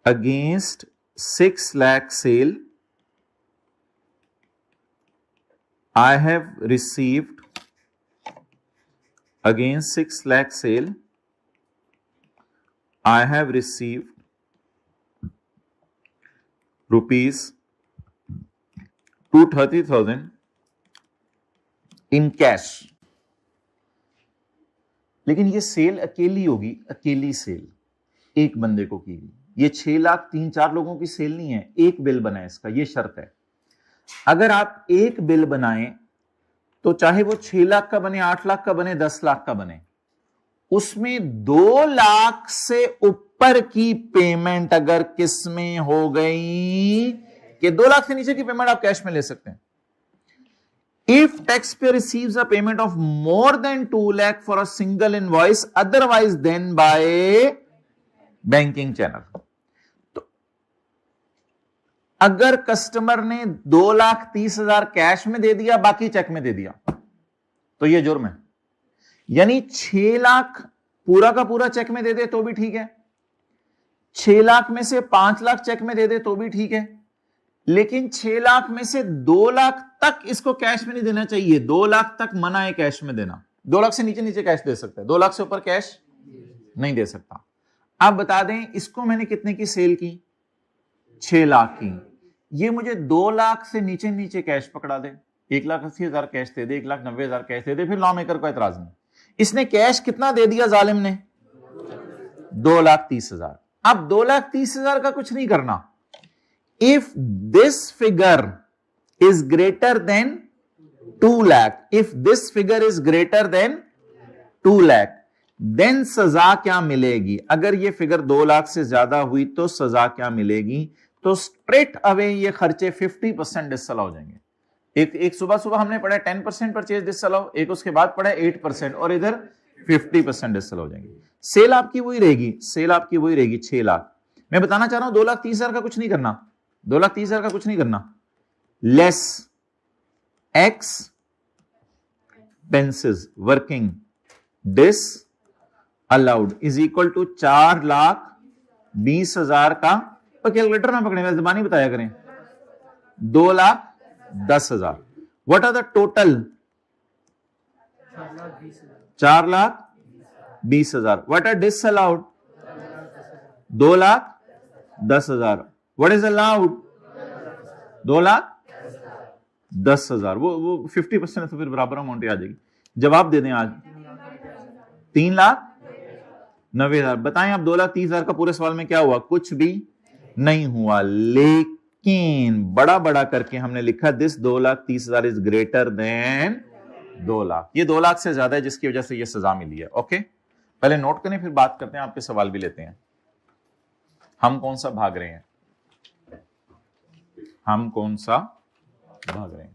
against 6 lakh sale, I have received against 6 lakh sale, I have received rupees 230,000 in cash. लेकिन ये सेल अकेली होगी, अकेली सेल एक बंदे को की गई। ये 6 लाख 3-4 लोगों की सेल नहीं है, एक बिल बना है इसका, ये शर्त है। अगर आप एक बिल बनाएं तो चाहे वो 6 लाख का बने, 8 लाख का बने, 10 लाख का बने, उसमें 2 लाख से ऊपर की पेमेंट अगर किसमें हो गई कि 2 लाख से नीचे की पेमेंट आप कैश में ले सकते हैं। If taxpayer receives a payment of more than 2 lakh for a single invoice otherwise than by banking channel, तो अगर कस्टमर ने 2,30,000 कैश में दे दिया, बाकी चेक में दे दिया, तो यह जुर्म है। यानी 6 लाख पूरा का पूरा चेक में दे दे तो भी ठीक है, 6 लाख में से 5 लाख चेक में दे दे तो भी ठीक है, लेकिन 6 लाख में से 2 लाख तक इसको कैश में नहीं देना चाहिए। 2 लाख तक मना है कैश में देना। 2 लाख से नीचे नीचे कैश दे सकता है, 2 लाख से ऊपर कैश नहीं दे सकता। आप बता दें इसको मैंने कितने की सेल की, 6 लाख की, ये मुझे 2 लाख से नीचे नीचे कैश पकड़ा दे, 1,80,000 कैश दे दे, 1,90,000 कैश दे दे, फिर लॉ मेकर को एतराज नहीं। इसने कैश कितना दे दिया जालिम ने, 2,30,000। अब 2,30,000 का कुछ नहीं करना। If this figure is greater than 2 lakh, if this figure is greater than 2 lakh, then सजा क्या मिलेगी? अगर ये फिगर 2 लाख से ज्यादा हुई तो सजा क्या मिलेगी? तो स्ट्रेट अवे ये खर्चे 50% डिसअलाउ हो जाएंगे। एक सुबह सुबह हमने पढ़ा 10% परचेज डिसअलाउ, एक उसके बाद पढ़ा 8%, और इधर 50% डिसअलाउ हो जाएंगे। सेल आपकी वही रहेगी, सेल आपकी वही रहेगी 6 लाख। मैं बताना चाह रहा हूं 2,30,000 का कुछ नहीं करना, 2,30,000 का कुछ नहीं करना। Less expenses working disallowed is equal to 4,20,000 का, और कैलकुलेटर ना पकड़े, मैं जबानी बताया करें, 2,10,000। What are the total? 4,20,000। What are disallowed? 2,10,000। What is allowed? 2,10,000। वो 50% तो फिर बराबर अमाउंट आ जाएगी। जवाब दे दें आज 3,90,000। बताएं आप 2,30,000 का पूरे सवाल में क्या हुआ? कुछ भी नहीं हुआ, लेकिन बड़ा बड़ा करके हमने लिखा this 2,30,000 is greater than 2 lakh. ये 2 लाख से ज्यादा है जिसकी वजह से ये सजा मिली है। ओके, पहले नोट करें फिर बात करते हैं, आपके सवाल भी लेते हैं। हम कौन सा भाग रहे हैं, हम कौन सा भाग रहे हैं?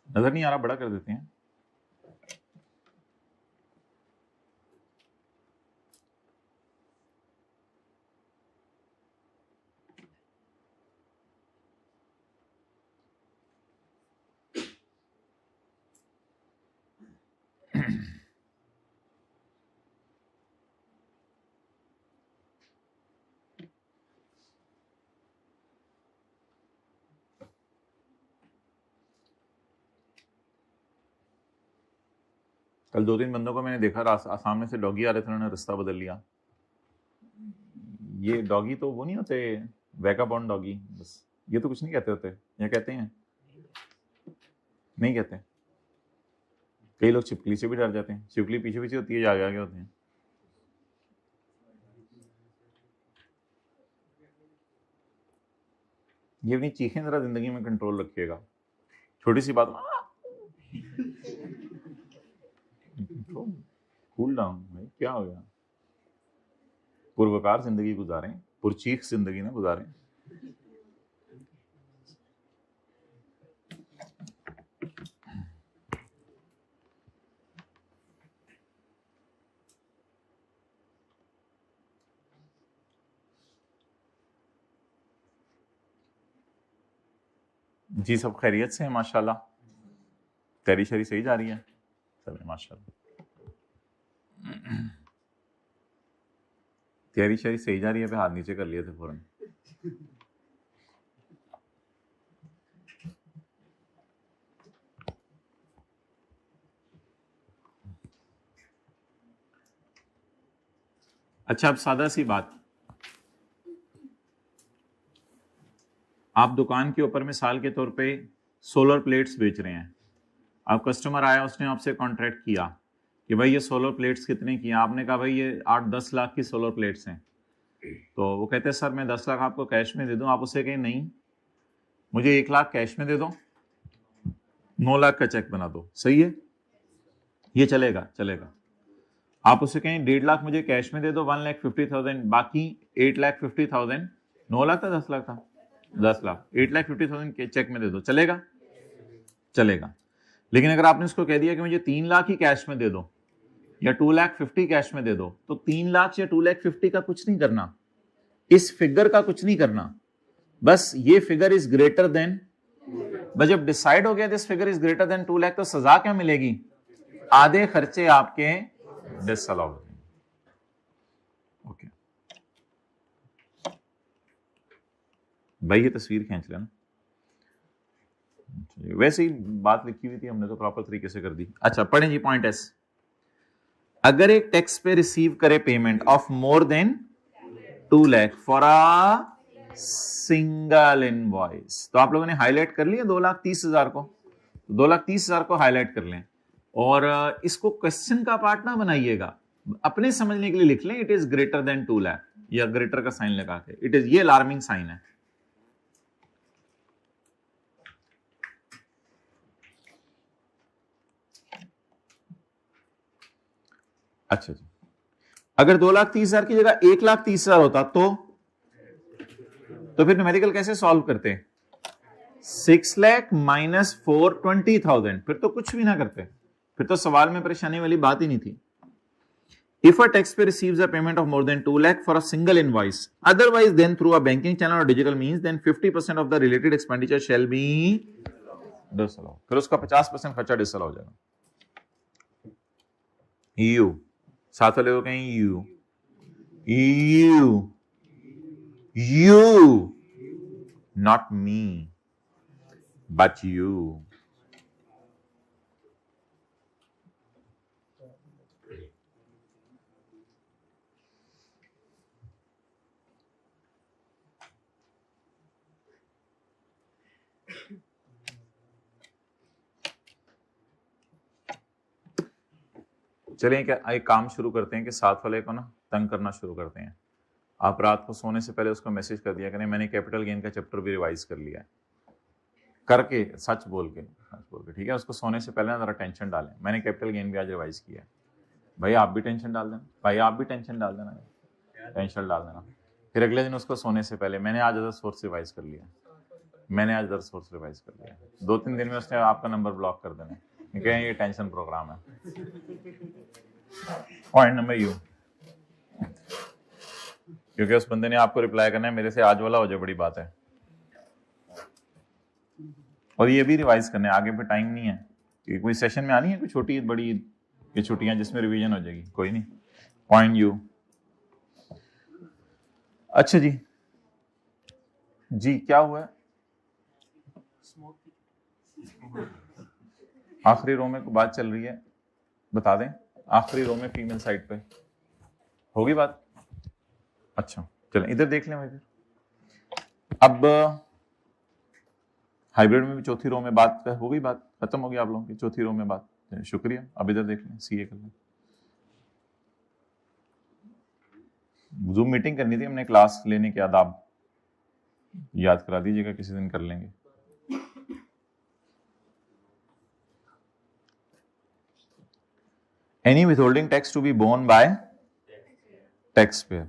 नजर नहीं आ रहा, बड़ा कर देते हैं। कल 2-3 बंदों को मैंने देखा, सामने से डॉगी आ रहे थे, उन्होंने रास्ता बदल लिया। ये डॉगी तो वो नहीं होते वैगाबॉन्ड डॉगी, बस ये तो कुछ नहीं कहते होते, या कहते हैं? नहीं कहते। कई लोग छिपकली से भी डर जाते हैं, छिपकली पीछे पीछे होती है, आगे आगे होते हैं। ये अपनी चीखें जरा जिंदगी में कंट्रोल रखिएगा। छोटी सी बात, कूल डाउन भाई, क्या हो गया? पुरवकार जिंदगी गुजारें, पुरचीख जिंदगी ना गुजारें। जी सब खैरियत से हैं माशाल्लाह, तैयारी शरी सही जा रही है सब माशाल्लाह, तैयारी शरी सही जा रही है। पे हाथ नीचे कर लिए थे फौरन। अच्छा, अब सादा सी बात, आप दुकान के ऊपर मिसाल के तौर पे सोलर प्लेट्स बेच रहे हैं। आप कस्टमर आया, उसने आपसे कॉन्ट्रैक्ट किया कि भाई ये सोलर प्लेट्स कितने की हैं? आपने कहा भाई ये 8-10 लाख की सोलर प्लेट्स हैं। तो वो कहते हैं सर मैं 10 लाख आपको कैश में दे दूं। आप उससे कहें नहीं, मुझे 1 लाख कैश में दे दो, 9 लाख का चेक बना दो, सही है, ये चलेगा? चलेगा। आप उससे कहें 1.5 लाख मुझे कैश में दे दो, 1,50,000, बाकी 8,50,000, 9 लाख था 10 लाख था, 10 लाख, 8,50,000 के चेक में दे दो, चलेगा? चलेगा। लेकिन अगर आपने उसको कह दिया कि मुझे 3 लाख ही कैश में दे दो, या 2,50,000 कैश में दे दो, तो 3 लाख या 2,50,000 का कुछ नहीं करना, इस फिगर का कुछ नहीं करना, बस ये फिगर इज ग्रेटर देन, बस जब डिसाइड हो गया this figure is greater than 2 lakh, तो सजा क्या मिलेगी, आधे खर्चे आपके डिसअलाउ हो जाएंगे। ओके भाई ये तस्वीर खींच लेना, वैसे ही बात लिखी हुई थी हमने तो प्रॉपर तरीके से कर दी। अच्छा पढ़ें जी पॉइंट एस, अगर एक टैक्स पे रिसीव करे payment of more than 2 lakh for a single invoice, तो आप लोगों ने हाईलाइट कर लिया 2,30,000 को, 2,30,000 को हाईलाइट कर लें, और इसको क्वेश्चन का पार्ट ना बनाइएगा, अपने समझने के लिए लिख लें it is greater than 2 lakh, या ग्रेटर का साइन लगा के, इट इज, ये अलार्मिंग साइन है। अच्छा जी, अगर 2,30,000 की जगह 1,30,000 होता तो फिर न्यूमेरिकल कैसे सॉल्व करते, 6 लाख माइनस 420,000, फिर तो कुछ भी ना करते, फिर तो सवाल में परेशानी वाली बात ही नहीं थी। If a taxpayer receives a payment of more than 2 lakh for a single invoice, otherwise than through a banking channel or digital means, then 50% of the related expenditure shall be disallowed. फिर उसका 50% खर्चा disallow हो जाएगा। You साथ वाले को कहें you, not me, but you. चलिए क्या एक काम शुरू करते हैं कि साथ वाले को ना तंग करना शुरू करते हैं। आप रात को सोने से पहले उसको मैसेज कर दिया करें मैंने कैपिटल गेन का चैप्टर भी रिवाइज कर लिया है, करके सच बोल के ठीक है, उसको सोने से पहले ना जरा टेंशन डालें, मैंने कैपिटल गेन भी आज रिवाइज किया है। भाई आप भी टेंशन डाल देना, भाई आप भी टेंशन डाल देना, टेंशन डाल देना। फिर अगले दिन उसको सोने से पहले मैंने आज अदर सोर्स रिवाइज कर लिया, मैंने आज अदर सोर्स रिवाइज कर लिया, 2-3 दिन में उसने आपका नंबर ब्लॉक कर देना, कहें ये टेंशन प्रोग्राम है। पॉइंट नंबर यू, क्योंकि उस बंदे ने आपको रिप्लाई करना है मेरे से आज वाला हो जाए, बड़ी बात है, और ये भी रिवाइज करने आगे पे टाइम नहीं है, क्योंकि कोई सेशन में आनी है कोई छोटी बड़ी ये छुट्टियां जिसमें रिवीजन हो जाएगी, कोई नहीं। पॉइंट यू, अच्छा जी जी क्या हुआ है, आखिरी रो में कोई बात चल रही है, बता दें, आखिरी रो में फीमेल साइड पे होगी बात। अच्छा चलें इधर देख लें भाई, फिर अब हाइब्रिड में भी चौथी रो में बात हो गई, बात खत्म हो गई आप लोगों की चौथी रो में बात, शुक्रिया। अब इधर देख लें, सीए कर लें, जूम मीटिंग करनी थी हमने, क्लास लेने के आदाब याद करा दीजिएगा, किसी दिन कर लेंगे। Any withholding tax to be borne by taxpayer.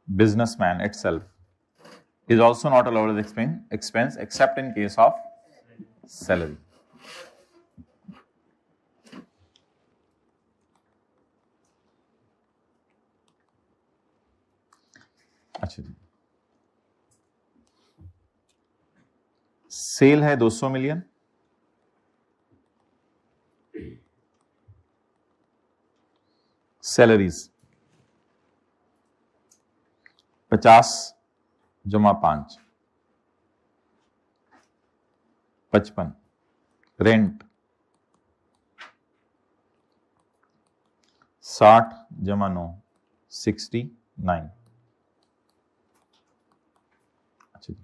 Businessman itself is also not allowed as expense except in case of salary. अच्छा जी, सेल है 200 मिलियन, सैलरीज 50 जमा 5 55, रेंट 60 जमा 9 69। अच्छा जी,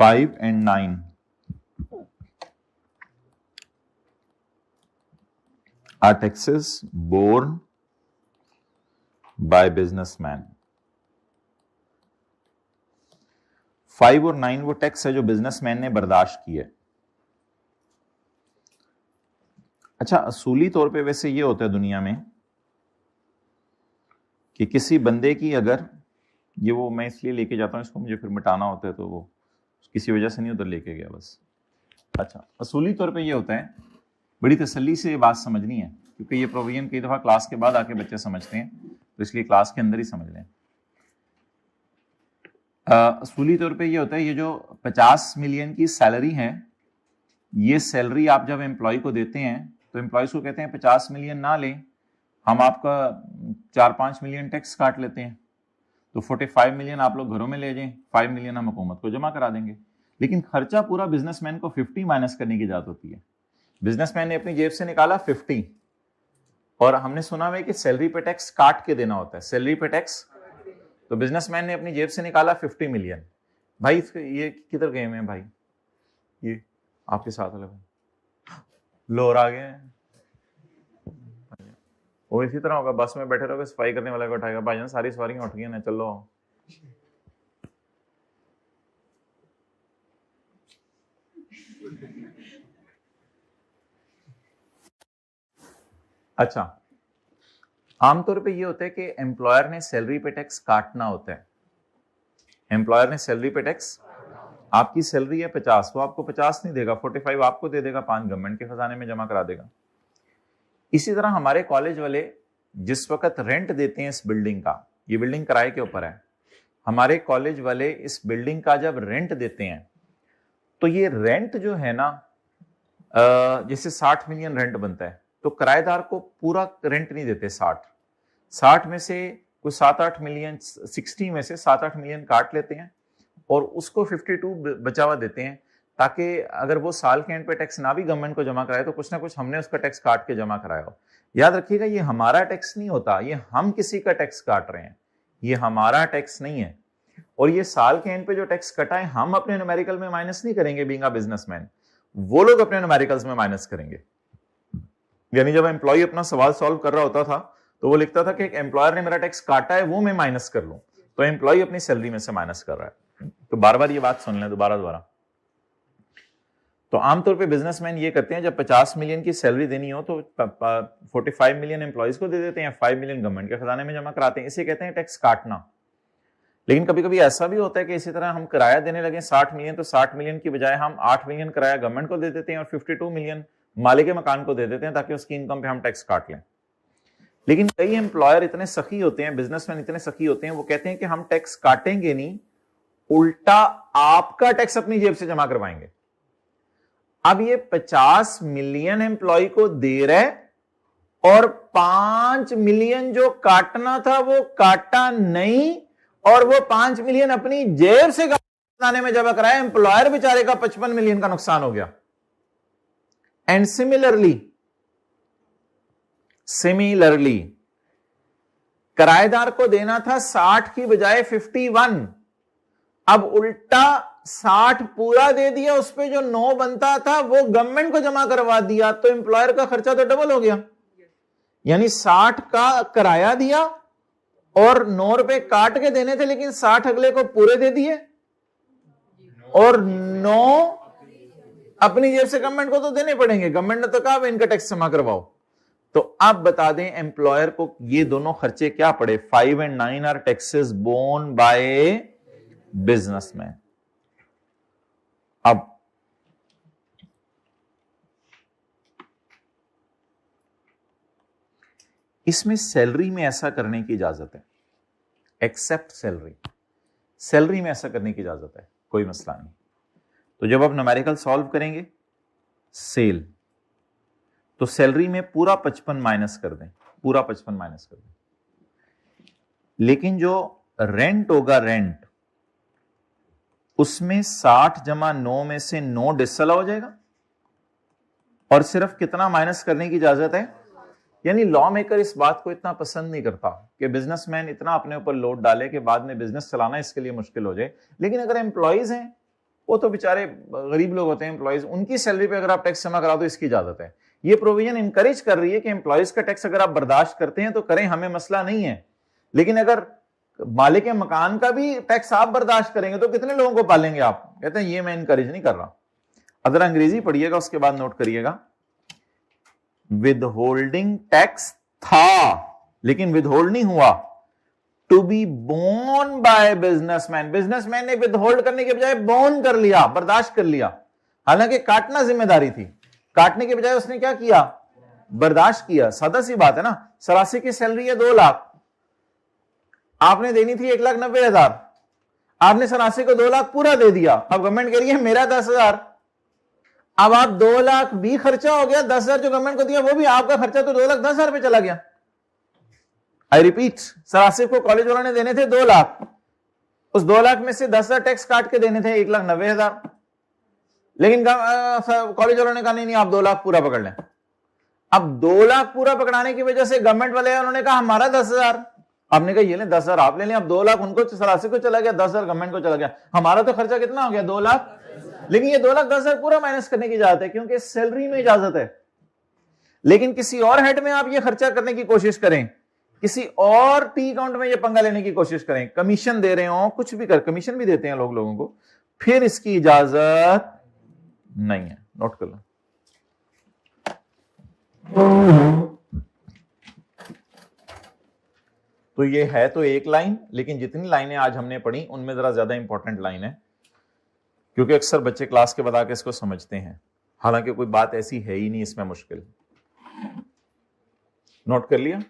five and 9 are taxes borne by businessman। 5 और 9 वो tax है जो businessman ने बर्दाश्त की है, अच्छा, असूली तौर पे वैसे ये होता है दुनिया में कि किसी बंदे की अगर ये, वो मैं इसलिए लेके जाता हूँ इसको, मुझे फिर मिटाना होता है तो वो किसी वजह से नहीं उधर लेके गया बस। अच्छा, असूली तौर पे ये होता है, बड़ी तसल्ली से ये बात समझनी है क्योंकि ये प्रोविजन कई दफा क्लास के बाद आके बच्चे समझते हैं, तो इसलिए क्लास के अंदर ही समझ लें। असूली तौर पे ये होता है, ये जो 50 मिलियन की सैलरी है, ये सैलरी आप जब एम्प्लॉय को देते हैं तो एम्प्लॉयज को कहते हैं 50 मिलियन ना लें, हम आपका 4-5 मिलियन टैक्स काट लेते हैं, तो 45 मिलियन आप लोग घरों में ले जाएं, 5 मिलियन हम हुकूमत को जमा करा देंगे। लेकिन खर्चा पूरा बिजनेसमैन को 50 माइनस करने की इजाजत होती है। बिजनेसमैन ने अपनी जेब से निकाला 50, और हमने सुना हुआ है कि सैलरी पे टैक्स काट के देना होता है, सैलरी पे टैक्स। तो बिजनेसमैन ने अपनी जेब से निकाला 50 मिलियन। भाई ये किधर गए हुए हैं भाई, ये आपके साथ वाले भाई लोर आ गए, वो इसी तरह होगा, बस में बैठे रहोगे, सफाई करने वाले को उठाएगा, भाईजान सारी सवारियां उठ गई ना, चलो। अच्छा, आमतौर पे ये होता है कि एम्प्लॉयर ने सैलरी पे टैक्स काटना होता है। एम्प्लॉयर ने सैलरी पे टैक्स, आपकी सैलरी है 50, वो आपको 50 नहीं देगा, 45 आपको दे देगा, 5 गवर्नमेंट के खजाने में जमा करा देगा। इसी तरह हमारे कॉलेज वाले जिस वक्त रेंट देते हैं इस बिल्डिंग का, ये बिल्डिंग किराए के ऊपर है, हमारे कॉलेज वाले इस बिल्डिंग का जब रेंट देते हैं तो ये रेंट जो है ना, जैसे 60 मिलियन रेंट बनता है, तो किराएदार को पूरा रेंट नहीं देते, 60 में से कुछ 7-8 मिलियन, 60 में से 7-8 मिलियन काट लेते हैं और उसको 52 बचा हुआ देते हैं, ताकि अगर वो साल के एंड पे टैक्स ना भी गवर्नमेंट को जमा कराए तो कुछ ना कुछ हमने उसका टैक्स काट के जमा कराया हो। याद रखिएगा, ये हमारा टैक्स नहीं होता, ये हम किसी का टैक्स काट रहे हैं, ये हमारा टैक्स नहीं है। और ये साल के एंड पे जो टैक्स कटा है हम अपने न्यूमेरिकल में माइनस नहीं करेंगे बीइंग अ बिजनेसमैन, वो लोग अपने न्यूमेरिकल्स में माइनस करेंगे। यानी जब एम्प्लॉय अपना सवाल सॉल्व कर रहा होता था तो वो लिखता था कि एक एम्प्लॉयर ने मेरा टैक्स काटा है, वो मैं माइनस कर लूं, तो एम्प्लॉय अपनी सैलरी में से माइनस कर रहा है। तो बार बार ये बात सुन लें दोबारा। तो आमतौर पे बिजनेसमैन ये करते हैं, जब 50 मिलियन की सैलरी देनी हो तो 45 मिलियन एम्प्लॉयज को दे देते हैं, 5 मिलियन गवर्नमेंट के खजाने में जमा कराते हैं, इसे कहते हैं टैक्स काटना। लेकिन कभी कभी ऐसा भी होता है कि इसी तरह हम किराया देने लगे 60 मिलियन, तो 60 मिलियन की बजाय हम 8 मिलियन किराया गवर्नमेंट को दे देते हैं और 52 मिलियन मालिक मकान को दे देते हैं, ताकि उसकी इनकम पे हम टैक्स काट लें। लेकिन कई एम्प्लॉयर इतने सखी होते हैं, बिजनेसमैन इतने सखी होते हैं, वो कहते हैं कि हम टैक्स काटेंगे नहीं, उल्टा आपका टैक्स अपनी जेब से जमा करवाएंगे। अब ये 50 मिलियन एम्प्लॉय को दे रहे और 5 मिलियन जो काटना था वो काटा नहीं, और वो 5 मिलियन अपनी जेब से खाने में जमा कराया, एम्प्लॉयर बेचारे का 55 मिलियन का नुकसान हो गया। एंड सिमिलरली किराएदार को देना था 60 की बजाय 51, अब उल्टा 60 पूरा दे दिया, उस पे जो 9 बनता था वो गवर्नमेंट को जमा करवा दिया, तो एम्प्लॉयर का खर्चा तो डबल हो गया। यानी 60 का किराया दिया और 9 रुपए काट के देने थे, लेकिन 60 अगले को पूरे दे दिए और 9 अपनी जेब से गवर्नमेंट को तो देने पड़ेंगे, गवर्नमेंट ने तो कहा इनका टैक्स जमा करवाओ। तो अब बता दें एम्प्लॉयर को ये दोनों खर्चे क्या पड़े, 5 and 9 are taxes borne by businessman. अब इसमें सैलरी में ऐसा करने की इजाजत है, एक्सेप्ट सैलरी में ऐसा करने की इजाजत है, कोई मसला नहीं। तो जब आप न्यूमेरिकल सॉल्व करेंगे सेल, तो सैलरी में पूरा 55 माइनस कर दें, पूरा 55 माइनस कर दें, लेकिन जो रेंट होगा, रेंट उसमें 60 जमा 9 में से 9 डिसअलाउ हो जाएगा, और सिर्फ कितना माइनस करने की इजाजत है। यानी लॉ मेकर इस बात को इतना पसंद नहीं करता कि बिजनेसमैन इतना अपने ऊपर लोड डाले कि बाद में बिजनेस चलाना इसके लिए मुश्किल हो जाए। लेकिन अगर एम्प्लॉयज हैं, वो तो बेचारे गरीब लोग होते हैं एम्प्लॉयज, उनकी सैलरी पे अगर आप टैक्स जमा करा दो, इसकी इजाजत है। ये प्रोविजन इंकरेज कर रही है कि एम्प्लॉयज का टैक्स अगर आप बर्दाश्त करते हैं तो करें, हमें मसला नहीं है। लेकिन अगर मालिक मकान का भी टैक्स आप बर्दाश्त करेंगे तो कितने लोगों को पालेंगे आप? कहते हैं ये मैं इंकरेज नहीं कर रहा। अगर अंग्रेजी पढ़िएगा उसके बाद नोट करिएगा, विदहोल्डिंग टैक्स था लेकिन विदहोल्ड नहीं हुआ। To be borne by businessman, businessman ने विदहोल्ड करने के बजाय बोर्न कर लिया, बर्दाश्त कर लिया। हालांकि काटना जिम्मेदारी थी, काटने के बजाय उसने क्या किया, बर्दाश्त किया। सादा सी बात है ना। सरासी की सैलरी है 2 लाख, आपने देनी थी 1,90,000, आपने सरासी को 2 लाख पूरा दे दिया। अब गवर्नमेंट कह रही है मेरा 10,000। अब आप 2 लाख भी खर्चा हो गया, 10,000 जो गवर्नमेंट को दिया वो भी आपका खर्चा, तो 2,10,000 पे चला गया। आई रिपीट, सरासिफ को कॉलेज वालों ने देने थे 2 लाख, उस 2 लाख में से 10,000 टैक्स काट के देने थे 1,90,000, लेकिन कॉलेज वालों ने कहा नहीं, आप 2 लाख पूरा पकड़ लें। अब 2 लाख पूरा पकड़ाने की वजह से गवर्नमेंट वाले उन्होंने कहा हमारा 10,000, आपने कहा ये ले 10,000 आप ले लें। अब 2 लाख उनको सरासी को चला गया, 10,000 गवर्नमेंट को चला गया, हमारा तो खर्चा कितना हो गया, 2 लाख। लेकिन ये 2,10,000 पूरा माइनस करने की इजाजत है क्योंकि सैलरी में इजाजत है। लेकिन किसी और हेड में आप ये खर्चा करने की कोशिश करें, किसी और टी अकाउंट में ये पंगा लेने की कोशिश करें, कमीशन दे रहे हो, कुछ भी कर, कमीशन भी देते हैं लोगों को, फिर इसकी इजाजत नहीं है। नोट कर लो। तो ये है तो एक लाइन, लेकिन जितनी लाइनें आज हमने पढ़ी उनमें जरा ज्यादा इंपॉर्टेंट लाइन है, क्योंकि अक्सर बच्चे क्लास के बाद आके इसको समझते हैं, हालांकि कोई बात ऐसी है ही नहीं इसमें मुश्किल। नोट कर लिया।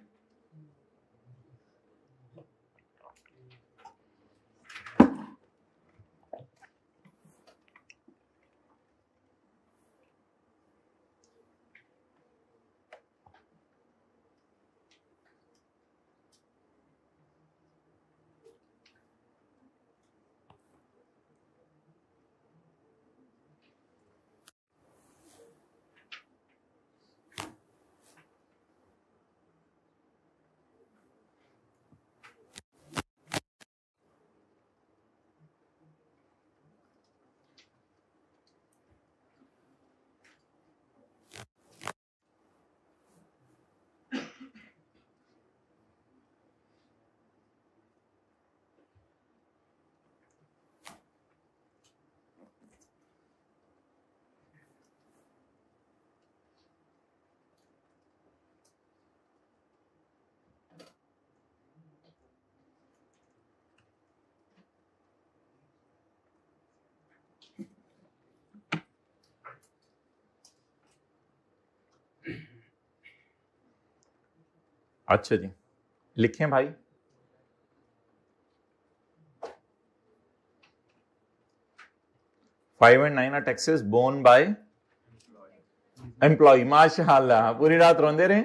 अच्छा जी, लिखें भाई। Five and 9 are taxes borne by employ. माशाअल्लाह, पूरी रात रोंदे रहे।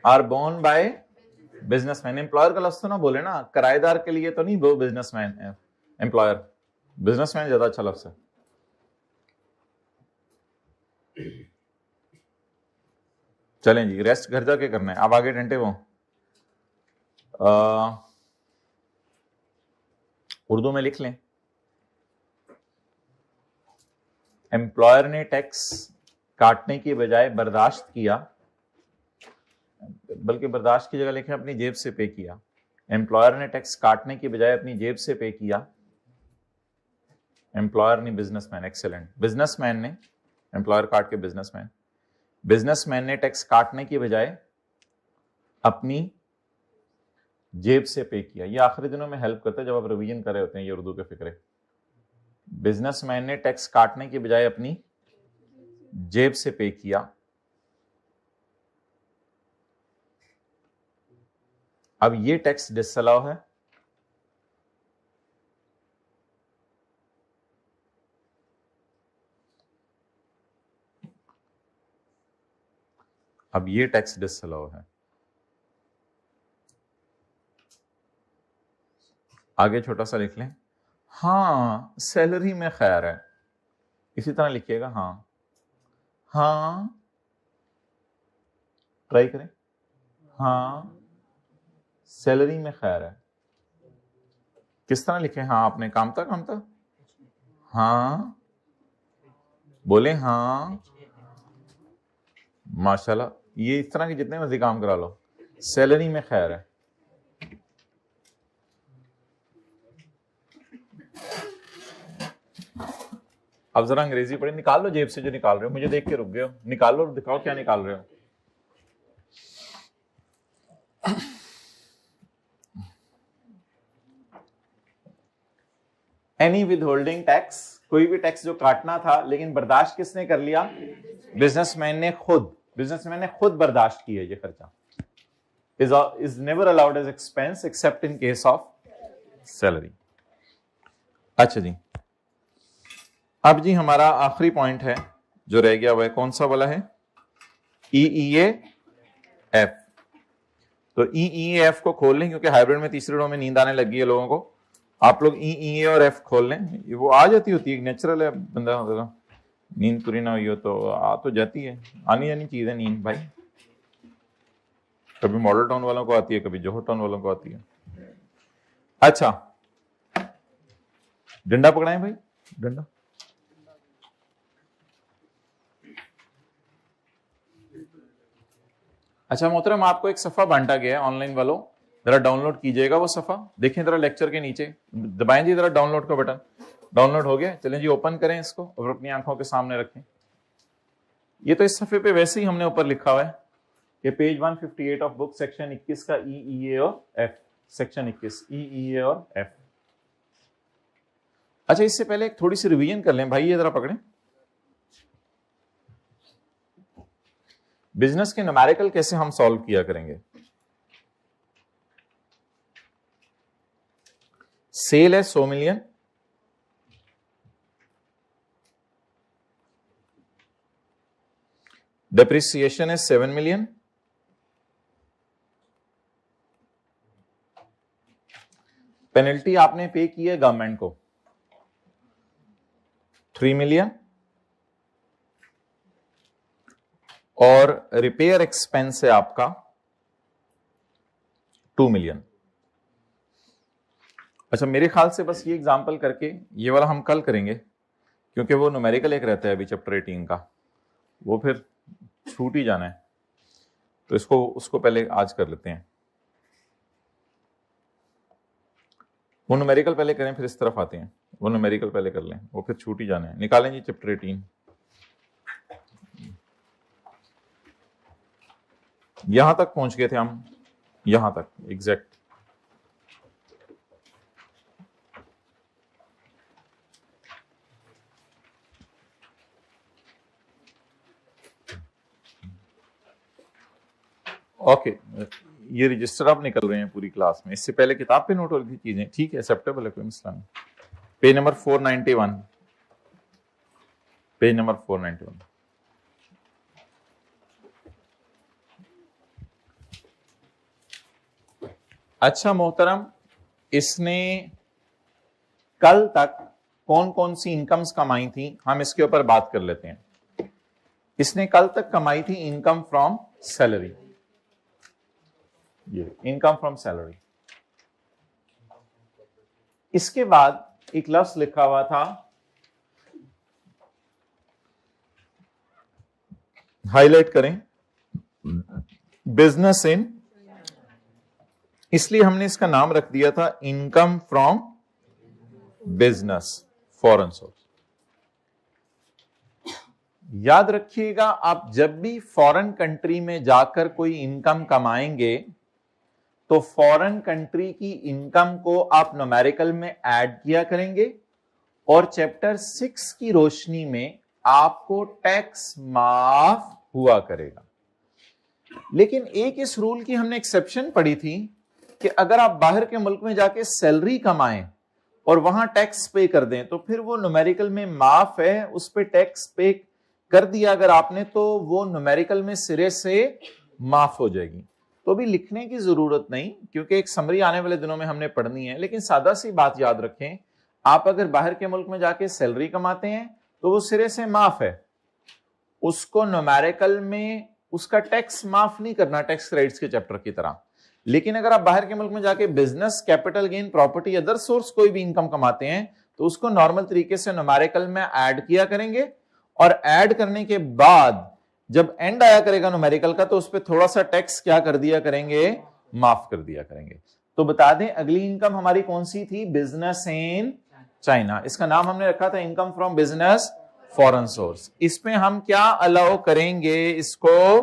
Are borne by businessman. Employer का लफ्ज तो ना बोले ना, किराएदार के लिए तो नहीं वो बिजनेसमैन, एम्प्लॉयर। बिजनेसमैन ज्यादा अच्छा लफ्ज है। चलें जी, रेस्ट घर जाके करना है। अब आगे घंटे वो उर्दू में लिख लें। एम्प्लॉयर ने टैक्स काटने की बजाय बर्दाश्त किया, बल्कि बर्दाश्त की जगह लिखें अपनी जेब से पे किया। एम्प्लॉयर ने टैक्स काटने की बजाय अपनी जेब से पे किया। एम्प्लॉयर ने बिजनेसमैन, एक्सेलेंट। बिजनेसमैन ने, एम्प्लॉयर काट के बिजनेसमैन, बिजनेसमैन ने टैक्स काटने की बजाय अपनी जेब से पे किया। ये आखिरी दिनों में हेल्प करता है जब आप रिवीजन कर रहे होते हैं ये उर्दू के फिक्रे। बिजनेसमैन ने टैक्स काटने की बजाय अपनी जेब से पे किया। अब ये टैक्स डिसअलाउ है। अब ये टैक्स डिसअलाउ है। आगे छोटा सा लिख लें, हाँ सैलरी में खैर है। इसी तरह लिखिएगा, हाँ हाँ, ट्राई करें, हाँ सैलरी में खैर है। किस तरह लिखें, हाँ आपने कामता कामता, हाँ बोले, हाँ माशाल्लाह। ये इस तरह के जितने मर्जी काम करा लो, सैलरी में खैर है। अब जरा अंग्रेजी पढ़े, निकाल लो जेब से जो निकाल रहे हो, मुझे देख के रुक गए हो, निकाल लो, दिखाओ क्या निकाल रहे हो। एनी विदहोल्डिंग टैक्स, कोई भी टैक्स जो काटना था लेकिन बर्दाश्त किसने कर लिया? बिजनेसमैन ने खुद बर्दाश्त किया ये खर्चा। is never allowed as expense except in case of salary। अच्छा जी, अब जी हमारा आखिरी पॉइंट है जो रह गया, वह कौन सा वाला है? EEAF। तो EEAF को खोल लें, क्योंकि हाइब्रिड में तीसरे रो में नींद आने लगी है लोगों को। आप लोग EEA और F खोल लें, वो आ जाती होती है, नेचुरल है, बंदा नींद पूरी ना हुई हो तो आ तो जाती है, आनी जानी चीज है नींद भाई। कभी मॉडल टाउन वालों को आती है, कभी जोहर टाउन वालों को आती है। अच्छा, डंडा पकड़ाएं भाई, डंडा। अच्छा मोहतरम, आपको एक सफा बांटा गया है ऑनलाइन वालों, जरा डाउनलोड कीजिएगा वो सफा, देखें जरा लेक्चर के नीचे, दबाएं जी जरा डाउनलोड का बटन। डाउनलोड हो गया? चलें जी ओपन करें इसको और अपनी आंखों के सामने रखें। ये तो इस सफे पे वैसे ही हमने ऊपर लिखा हुआ है कि पेज 158 ऑफ बुक, सेक्शन 21 का EEA और F, सेक्शन 21 EEA और F। अच्छा, इससे पहले एक थोड़ी सी रिवीजन कर लें भाई, ये जरा पकड़ें। बिजनेस के न्यूमेरिकल कैसे हम सॉल्व किया करेंगे? सेल है 100 मिलियन, डेप्रिसिएशन है 7 मिलियन, पेनल्टी आपने पे की है गवर्नमेंट को 3 मिलियन, और रिपेयर एक्सपेंस है आपका 2 मिलियन। अच्छा, मेरे ख्याल से बस ये एग्जांपल करके, ये वाला हम कल करेंगे क्योंकि वो न्यूमेरिकल एक रहता है अभी चैप्टर 18 का, वो फिर छूट ही जाना है, तो उसको पहले आज कर लेते हैं। वो न्यूमेरिकल पहले करें फिर इस तरफ आते हैं, वो न्यूमेरिकल पहले कर लें, वो फिर छूट ही जाना है। निकालें जी चैप्टर 18, यहां तक पहुंच गए थे हम, यहां तक एग्जैक्ट। ओके, ये रजिस्टर आप निकल रहे हैं पूरी क्लास में, इससे पहले किताब पे नोट हो रही थी चीजें, ठीक है, एक्सेप्टेबल है, कोई मसला नहीं। Page number 491, page number 491। अच्छा मोहतरम, इसने कल तक कौन कौन सी इनकम्स कमाई थी, हम इसके ऊपर बात कर लेते हैं। इसने कल तक कमाई थी इनकम फ्रॉम सैलरी, ये इनकम फ्रॉम सैलरी। इसके बाद एक लफ्ज लिखा हुआ था, हाईलाइट करें, बिजनेस इन, इसलिए हमने इसका नाम रख दिया था income from business foreign source. याद रखिएगा, आप जब भी फॉरेन कंट्री में जाकर कोई इनकम कमाएंगे तो फॉरेन कंट्री की इनकम को आप न्यूमेरिकल में ऐड किया करेंगे, और चैप्टर 6 की रोशनी में आपको टैक्स माफ हुआ करेगा। लेकिन एक इस रूल की हमने एक्सेप्शन पढ़ी थी कि अगर आप बाहर के मुल्क में जाके सैलरी कमाएं और वहां टैक्स पे कर दें तो फिर वो न्यूमेरिकल में माफ है, उस पे टैक्स पे कर दिया अगर आपने तो वो न्यूमेरिकल में सिरे से माफ हो जाएगी। तो भी लिखने की जरूरत नहीं, क्योंकि एक समरी आने वाले दिनों में हमने पढ़नी है। लेकिन सादा सी बात याद रखें, आप अगर बाहर के मुल्क में जाके सैलरी कमाते हैं तो वो सिरे से माफ है, उसको न्यूमेरिकल में उसका टैक्स माफ नहीं करना टैक्स क्रेडिट्स के चैप्टर की तरह। लेकिन अगर आप बाहर के मुल्क में जाके business, capital gain, property, other source कोई भी इनकम कमाते हैं तो उसको नॉर्मल तरीके से न्यूमेरिकल में ऐड किया करेंगे, और ऐड करने के बाद जब एंड आया करेगा न्यूमेरिकल का तो उस पर थोड़ा सा टैक्स क्या कर दिया करेंगे, माफ कर दिया करेंगे। तो बता दें अगली इनकम हमारी कौन सी थी, बिजनेस इन चाइना। इसका नाम हमने रखा था income from business foreign source. इसमें हम क्या अलाउ करेंगे? इसको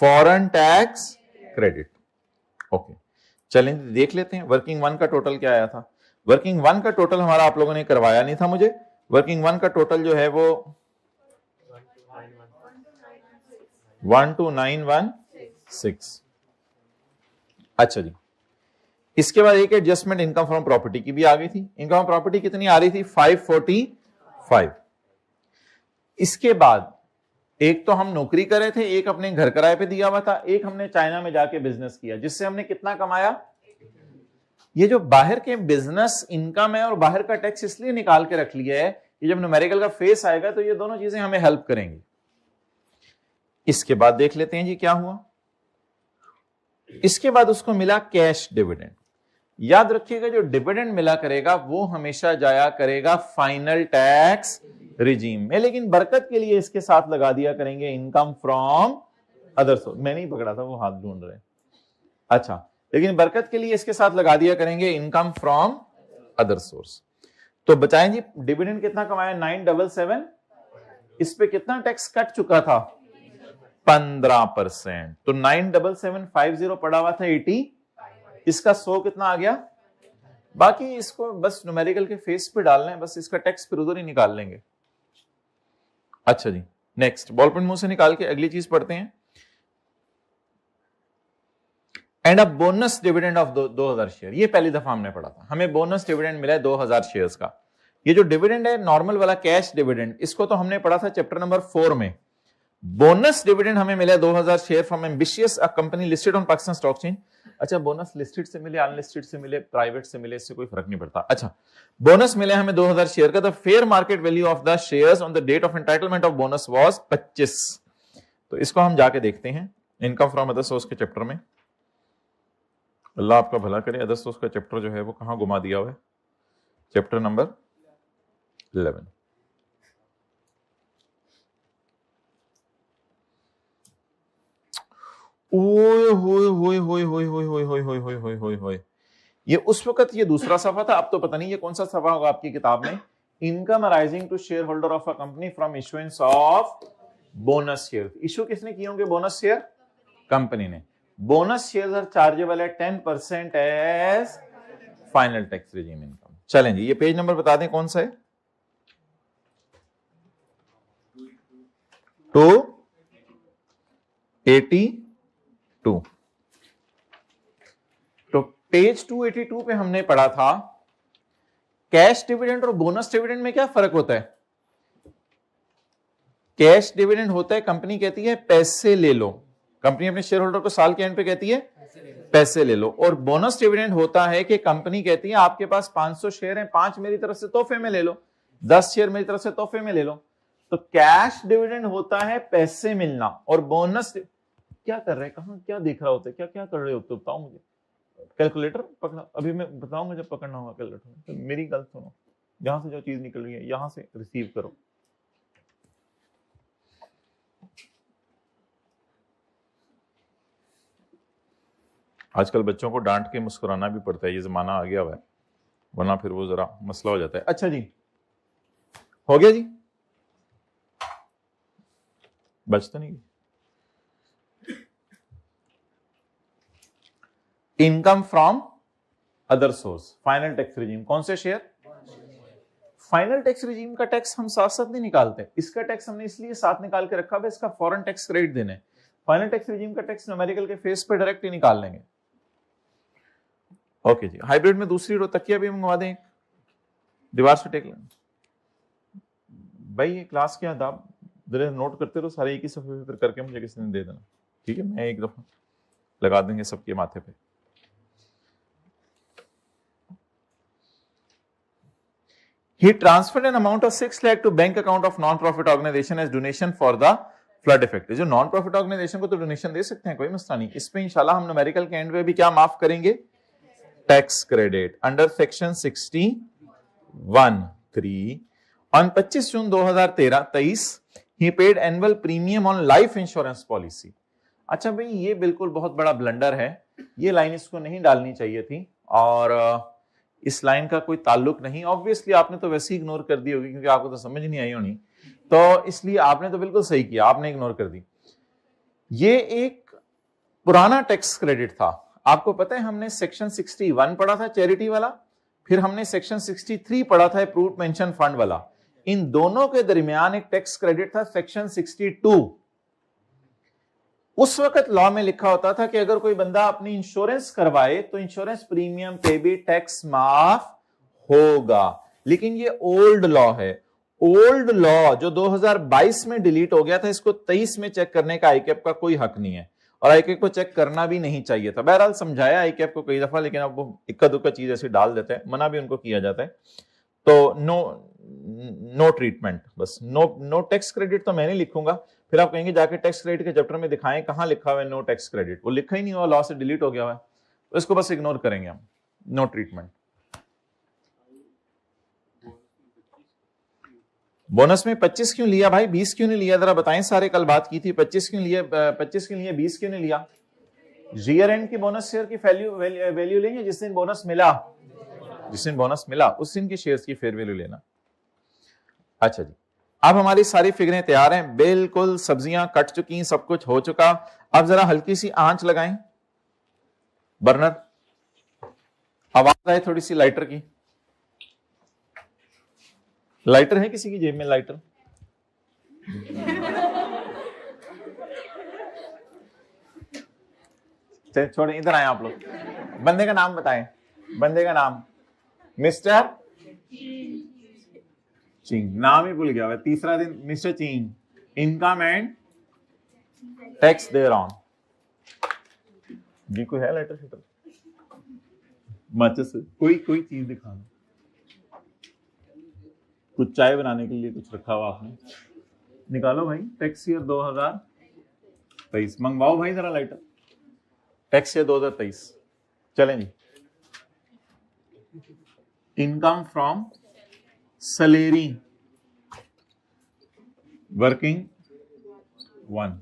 फॉरेन टैक्स क्रेडिट। ओके, चलें देख लेते हैं वर्किंग वन का टोटल क्या आया था। वर्किंग वन का टोटल हमारा आप लोगों ने करवाया नहीं था मुझे। वर्किंग वन का टोटल जो है वो 12916। अच्छा जी, इसके बाद एक एडजस्टमेंट इनकम फ्रॉम प्रॉपर्टी की भी आ गई थी। इनकम फ्रॉम प्रॉपर्टी कितनी आ रही थी? 545। इसके बाद एक तो हम नौकरी कर रहे थे, एक अपने घर किराए पे दिया हुआ था, एक हमने चाइना में जाके बिजनेस किया जिससे हमने कितना कमाया? ये जो बाहर के बिजनेस इनकम है और बाहर का टैक्स इसलिए निकाल के रख लिया है, ये जब न्यूमेरिकल का फेस आएगा तो ये दोनों चीजें हमें हेल्प करेंगी। इसके बाद देख लेते हैं जी क्या हुआ। इसके बाद उसको मिला कैश डिविडेंड। याद रखिएगा जो डिविडेंड मिला करेगा वो हमेशा जाया करेगा फाइनल टैक्स रिजीम में, लेकिन बरकत के लिए इसके साथ लगा दिया करेंगे इनकम फ्रॉम अदर सोर्स। मैं नहीं पकड़ा था, वो हाथ ढूंढ रहे। अच्छा, लेकिन बरकत के लिए इसके साथ लगा दिया करेंगे इनकम फ्रॉम अदर सोर्स। तो बचाएं जी, डिविडेंड कितना कमाया? 977। इस पे कितना टैक्स कट चुका था? 15%। तो 97750 पड़ा हुआ था 80, इसका 100 कितना आ गया? बाकी इसको बस न्यूमेरिकल के फेस पे डालना है, बस इसका टैक्स फिर उधर ही निकाल लेंगे। अच्छा जी, नेक्स्ट बॉल पेन मुंह से निकाल के अगली चीज पढ़ते हैं। And a bonus dividend of 2000 share. ये पहली दफा हमने पढ़ा था, हमें बोनस डिविडेंड मिला है 2000 शेयर्स का। ये जो डिविडेंड है नॉर्मल वाला कैश डिविडेंड, इसको तो हमने पढ़ा था चैप्टर नंबर 4 में। बोनस डिविडेंड हमें मिला 2000 share from ambitious a company listed on Pakistan stock exchange. अच्छा, बोनस लिस्टेड से मिले, अनलिस्टेड से मिले, प्राइवेट से मिले, इससे कोई फर्क नहीं पड़ता। अच्छा, बोनस मिले हमें 2000 शेयर का। The fair market value of the shares on the date of entitlement of bonus was 25। तो इसको हम जाके देखते हैं इनकम फ्रॉम अदर सोर्स के चैप्टर में। अल्लाह आपका भला करे। अदर सोर्स का चैप्टर जो है वो कहां घुमा दिया हुआ है? Chapter number 11। ओए होए होए होए होए होए होए होए होए होए होए होए होए, ये उस वक्त ये दूसरा सफा था, अब तो पता नहीं ये कौन सा सफा होगा आपकी किताब में। Income arising to shareholder of a company from issuance of bonus share. Issue किसने किए होंगे बोनस शेयर? कंपनी ने। Bonus shares are chargeable at 10% as final tax regime income. चलें जी, ये पेज नंबर बता दें कौन सा है? 282। तो पेज 282 पे हमने पढ़ा था कैश डिविडेंड और बोनस डिविडेंड में क्या फर्क होता है। कैश डिविडेंड होता है कंपनी कहती है पैसे ले लो, कंपनी अपने शेयर होल्डर को साल के एंड पे कहती है पैसे ले लो। और बोनस डिविडेंड होता है कि कंपनी कहती है आपके पास 500 शेयर हैं, 5 मेरी तरफ से तोहफे में ले लो, 10 शेयर मेरी तरफ से तोहफे में ले लो। तो कैश डिविडेंड होता है पैसे मिलना, और बोनस क्या कर रहे हैं, कहां क्या देख रहा होता है, क्या क्या कर रहे होते बताओ मुझे। कैलकुलेटर पकड़ा, अभी मैं बताऊंगा जब पकड़ना होगा कैलकुलेटर। तो मेरी गल सुनो, यहां से जो चीज निकल रही है यहां से रिसीव करो। आजकल बच्चों को डांट के मुस्कुराना भी पड़ता है, ये जमाना आ गया हुआ है, वरना फिर वो जरा मसला हो जाता है। अच्छा जी, हो गया जी, बचता नहीं। Income from other source, final tax regime, कौन से शेयर? फाइनल टैक्स रिजीम का टैक्स हम साथ साथ नहीं निकालते, इसका टैक्स हमने इसलिए साथ निकाल के रखा है, इसका फॉरेन टैक्स क्रेडिट देने। फाइनल टैक्स रिजीम का टैक्स न्यूमेरिकल के फेस पे डायरेक्ट ही निकाल लेंगे। ओके जी, हाइब्रिड में दूसरी रो तकिया भी मंगवा दें, दीवार से टेक लें। भाई ये क्लास के आदाब जरा नोट करते रहो, सारे एक ही सफे पे करके मुझे किसी ने दे देना, ठीक है? मैं एक दफा लगा देंगे सबके माथे पे। He transferred an amount of 6 lakh to bank account of non-profit organization as donation for the flood effect। जो नॉन प्रॉफिट ऑर्गेनाइजेशन को तो डोनेशन दे सकते हैं, कोई मसला नहीं। इस पे इंशाल्लाह हम न्यूमेरिकल के एंड में भी क्या माफ करेंगे? Tax credit under section 61(3). On 25 June 2023 he paid annual premium on life insurance policy। अच्छा भाई, ये बिल्कुल बहुत बड़ा ब्लंडर है, ये लाइन इसको नहीं डालनी चाहिए थी, और इस लाइन का कोई ताल्लुक नहीं। ऑब्वियसली आपने तो वैसे ही इग्नोर कर दी होगी क्योंकि आपको तो समझ नहीं आई होनी। तो इसलिए आपने तो बिल्कुल सही किया, आपने इग्नोर कर दी। ये एक पुराना टैक्स क्रेडिट था। आपको पता है हमने सेक्शन 61 पढ़ा था चैरिटी वाला, फिर हमने सेक्शन 63 पढ़ा था अप्रूव्ड पेंशन फंड वाला। इन दोनों के दरमियान एक टैक्स क्रेडिट था सेक्शन 62। उस वक्त लॉ में लिखा होता था कि अगर कोई बंदा अपनी इंश्योरेंस करवाए तो इंश्योरेंस प्रीमियम पे भी टैक्स माफ होगा। लेकिन ये ओल्ड लॉ है। ओल्ड लॉ जो 2022 में डिलीट हो गया था, इसको 23 में चेक करने का आईकैप का कोई हक नहीं है और आईकैप को चेक करना भी नहीं चाहिए था। बहरहाल समझाया आईकैप को कई दफा, लेकिन अब वो इक्का दुक्का चीज ऐसी डाल देते हैं, मना भी उनको किया जाता है। तो नो ट्रीटमेंट, बस नो टैक्स क्रेडिट तो मैं नहीं लिखूंगा। फिर आप कहेंगे जाके टैक्स क्रेडिट के चैप्टर में दिखाएं कहां लिखा हुआ है नो टैक्स क्रेडिट। वो लिखा ही नहीं हुआ, लॉ से डिलीट हो गया हुआ है, तो इसको बस इग्नोर करेंगे हम, नो ट्रीटमेंट। बोनस में 25 क्यों लिया भाई, 20 क्यों नहीं लिया? जरा बताएं, सारे कल बात की थी, 25 क्यों लिया, 25 क्यों लिया, 20 क्यों नहीं लिया? ईयर एंड की बोनस शेयर की वैल्यू लेंगे जिस दिन बोनस मिला, जिस दिन बोनस मिला उस दिन की शेयर्स की फेयर वैल्यू लेना। अच्छा जी, अब हमारी सारी फिगरें तैयार हैं, बिल्कुल सब्जियां कट चुकी, सब कुछ हो चुका। अब जरा हल्की सी आंच लगाएं बर्नर, आवाज आए थोड़ी सी लाइटर की। लाइटर है किसी की जेब में लाइटर? छोड़े, इधर आए आप लोग। बंदे का नाम बताएं, बंदे का नाम। मिस्टर चिंग, नाम ही भूल गया है, तीसरा दिन। Mister Ching, income and tax thereon. जी कोई है लाइटर शटर, माचिस, कोई चीज दिखा दो। कुछ चाय बनाने के लिए कुछ रखा हुआ आपने, निकालो भाई। टैक्स ईयर 2023 मंगवाओ भाई जरा लाइटर, टैक्स ईयर 2023। चलें जी। Income from salary working 1,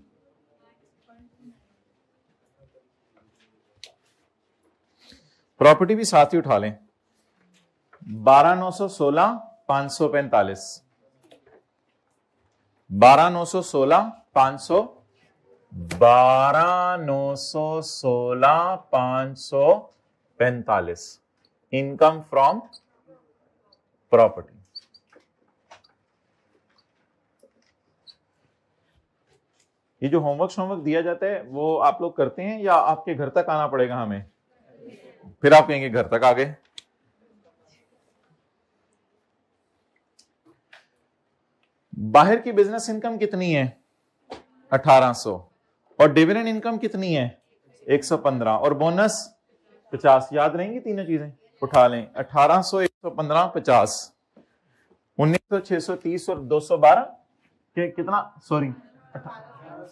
property भी साथ ही उठा लें। 12,916 545, 12,916 500, 12,916 545 इनकम फ्रॉम प्रॉपर्टी। ये जो होमवर्क दिया जाता है वो आप लोग करते हैं या आपके घर तक आना पड़ेगा हमें? फिर आप कहेंगे घर तक आ गए। बाहर की बिजनेस इनकम कितनी है? 1800, और डिविडेंड इनकम कितनी है? 115, और बोनस 50। याद रहेंगी तीनों चीजें, उठा लें। 1800, 115, 50, 1900, 630 और 212 के कितना, सॉरी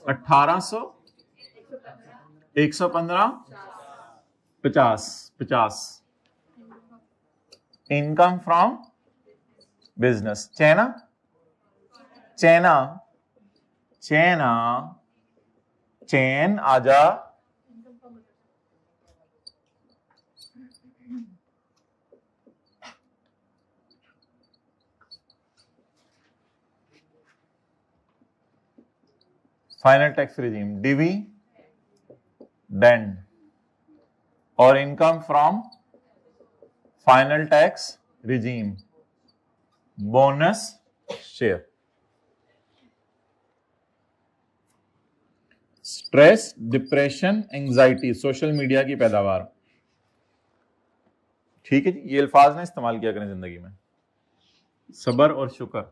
1800, 115, 50 इनकम फ्रॉम बिजनेस। चैन आजा। फाइनल टैक्स रिजीम डिविडेंड और income from final tax regime bonus share. Stress, depression, anxiety, social media की पैदावार। ठीक है जी, ये अल्फाज ना इस्तेमाल किया करें जिंदगी में। सबर और शुक्र,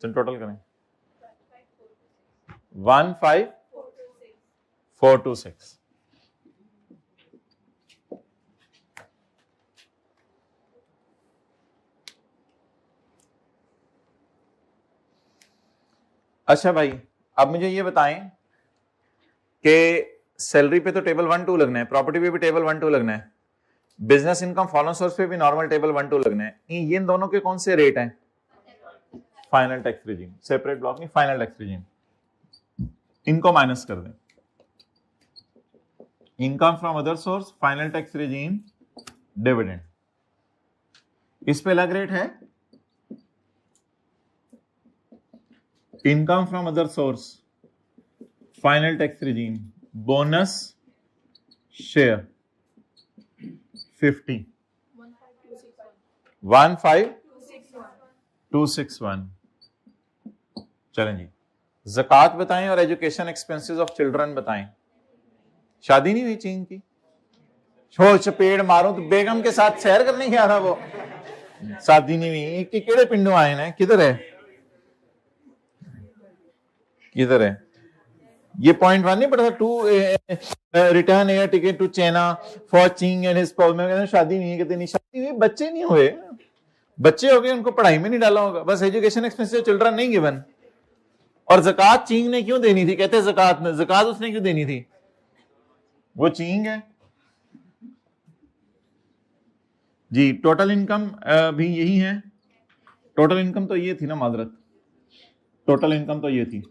चल टोटल करें। 15426। अच्छा भाई, अब मुझे ये बताएं कि सैलरी पे तो टेबल 1 2 लगना है, प्रॉपर्टी पे भी टेबल 1 2 लगना है, बिजनेस इनकम फॉलोइंग सोर्स पे भी नॉर्मल टेबल 1 2 लगना है। ये इन दोनों के कौन से रेट हैं? Final tax regime, separate block नहीं, फाइनल टैक्स रिजीम। इनको माइनस कर दें। Income from other source, final tax regime, dividend. इस पे अलग रेट है, income from other source, final tax regime, bonus share 50, 15261। चलें जी, ज़कात बताएं और एजुकेशन एक्सपेंसेस ऑफ चिल्ड्रन बताएं। शादी नहीं हुई चीन की, छो चपेड़ मारो तो बेगम के साथ सैर करने गया था वो, शादी नहीं हुई कि केड़े पिंडों आए हैं, किधर है, किधर है ये पॉइंट 1 नहीं पढ़ा था, 2 return air ticket to China for Ching and his problem. शादी नहीं है, कहते नहीं शादी हुई, बच्चे नहीं हुए, बच्चे हो गए उनको पढ़ाई में नहीं डाला होगा, बस एजुकेशन एक्सपेंसेस चिल्ड्रन नहीं गिवन। और ज़कात चींग ने क्यों देनी थी, कहते ज़कात उसने क्यों देनी थी, वो चींग है जी। टोटल इनकम भी यही है, टोटल इनकम तो ये थी ना मादरत, टोटल इनकम तो ये थी।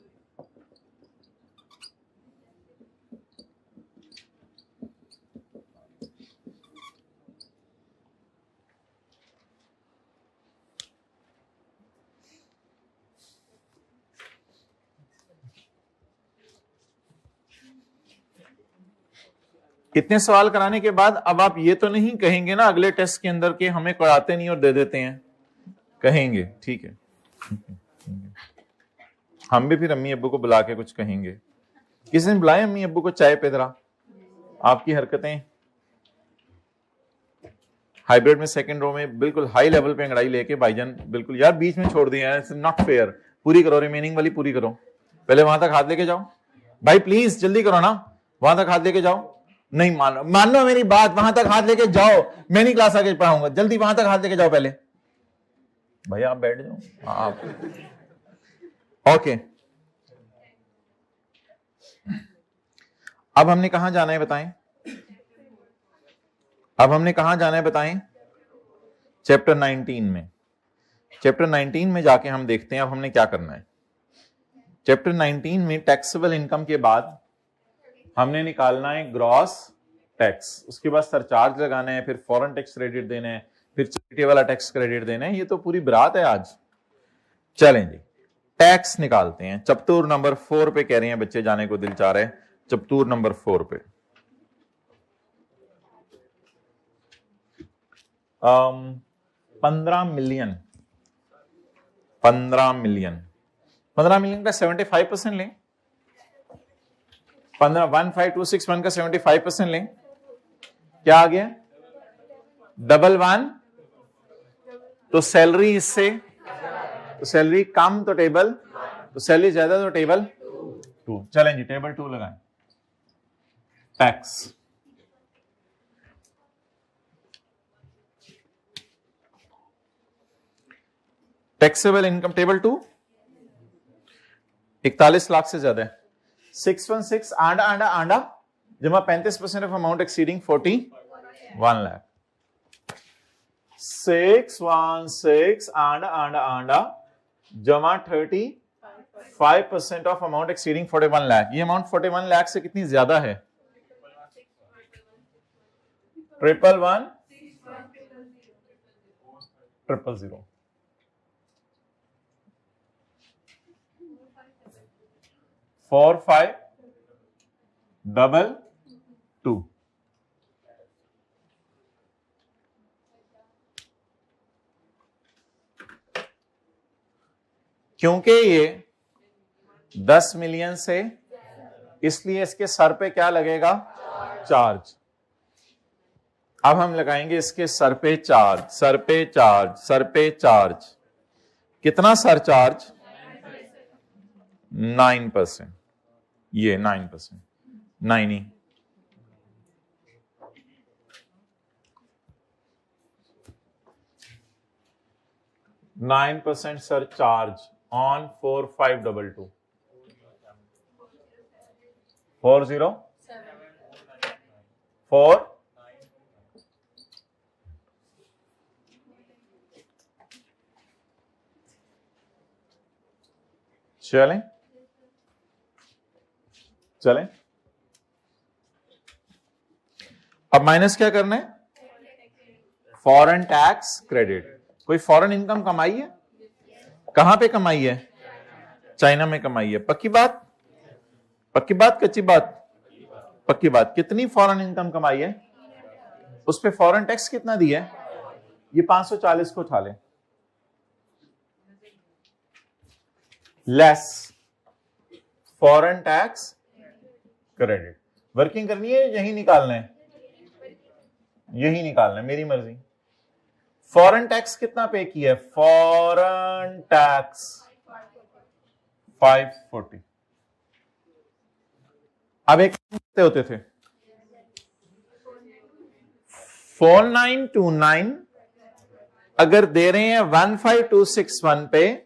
कितने सवाल कराने के बाद अब आप ये तो नहीं कहेंगे ना अगले टेस्ट के अंदर के हमें कराते नहीं और दे देते हैं, कहेंगे ठीक है, हम भी फिर अम्मी अब्बू को बुला के कुछ कहेंगे। किसी दिन बुलाए अम्मी अब्बू को चाय पे जरा, आपकी हरकतें हाइब्रिड में सेकंड रो में बिल्कुल हाई लेवल पे अंगड़ाई लेके भाईजान बिल्कुल यार बीच में छोड़ दिया, इट्स नॉट फेयर, पूरी करो, रिमेनिंग वाली पूरी करो, पहले वहां तक हाथ लेके जाओ भाई, प्लीज जल्दी करो ना, वहां तक हाथ लेके जाओ, नहीं मानो मेरी बात, वहां तक हाथ लेके जाओ, मैं नहीं क्लास आगे पढ़ाऊंगा, जल्दी वहां तक हाथ लेके जाओ पहले, भैया आप बैठ जाओ आप, ओके। अब हमने कहां जाना है बताएं, अब हमने कहां जाना है बताएं, चैप्टर 19 में, चैप्टर 19 में जाके हम देखते हैं अब हमने क्या करना है। चैप्टर 19 में टैक्सेबल इनकम के बाद हमने निकालना है ग्रॉस टैक्स, उसके बाद सरचार्ज लगाना है, फिर फॉरेन टैक्स क्रेडिट देना है, फिर चैरिटी वाला टैक्स क्रेडिट देना है, ये तो पूरी बरात है आज। चलें जी टैक्स निकालते हैं, चप्तूर नंबर 4 पे कह रहे हैं बच्चे, जाने को दिल चाह रहे हैं, चप्तूर नंबर 4 पे 15 मिलियन, 15 मिलियन, 15 मिलियन का 75% लें, 15261 का 75% लें, क्या आ गया, डबल 1 तो सैलरी इससे, तो सैलरी कम तो टेबल, तो सैलरी ज्यादा तो टेबल 2। चलें जी टेबल 2 लगाएं, tax, taxable income table 2 41 lakh से ज्यादा है, 616 आंडा आंडा आंडा जमा 35% ऑफ अमाउंट एक्सीडिंग 41 लाख, 616 आंडा आंडा आंडा जमा 35% ऑफ अमाउंट एक्सीडिंग 41 लाख, ये अमाउंट 41 लाख से कितनी ज्यादा है, 111 000 4522। क्योंकि ये 10 मिलियन से, इसलिए इसके सर पे क्या लगेगा, चार्ज। अब हम लगाएंगे इसके सर पे चार्ज, सर पे चार्ज, सर पे चार्ज, कितना सर चार्ज, 9%, ये 9%, 9 ही, %9 सर चार्ज ऑन 4522 404। चलें चलें, अब माइनस क्या करना है, फॉरेन टैक्स क्रेडिट। कोई फॉरेन इनकम कमाई है, कहां पे कमाई है, चाइना में कमाई है। पक्की बात, पक्की बात, कच्ची बात? पक्की बात। कितनी फॉरेन इनकम कमाई है? उस पे फॉरेन टैक्स कितना दिया है? ये 540 को उठा ले, less foreign tax credit. Working करनी है, यही निकालना है, यही निकालना है, मेरी मर्जी। फॉरेन टैक्स कितना पे किया है? Foreign tax 540। अब एक कितने होते थे? 4929 अगर दे रहे हैं 15261 पे,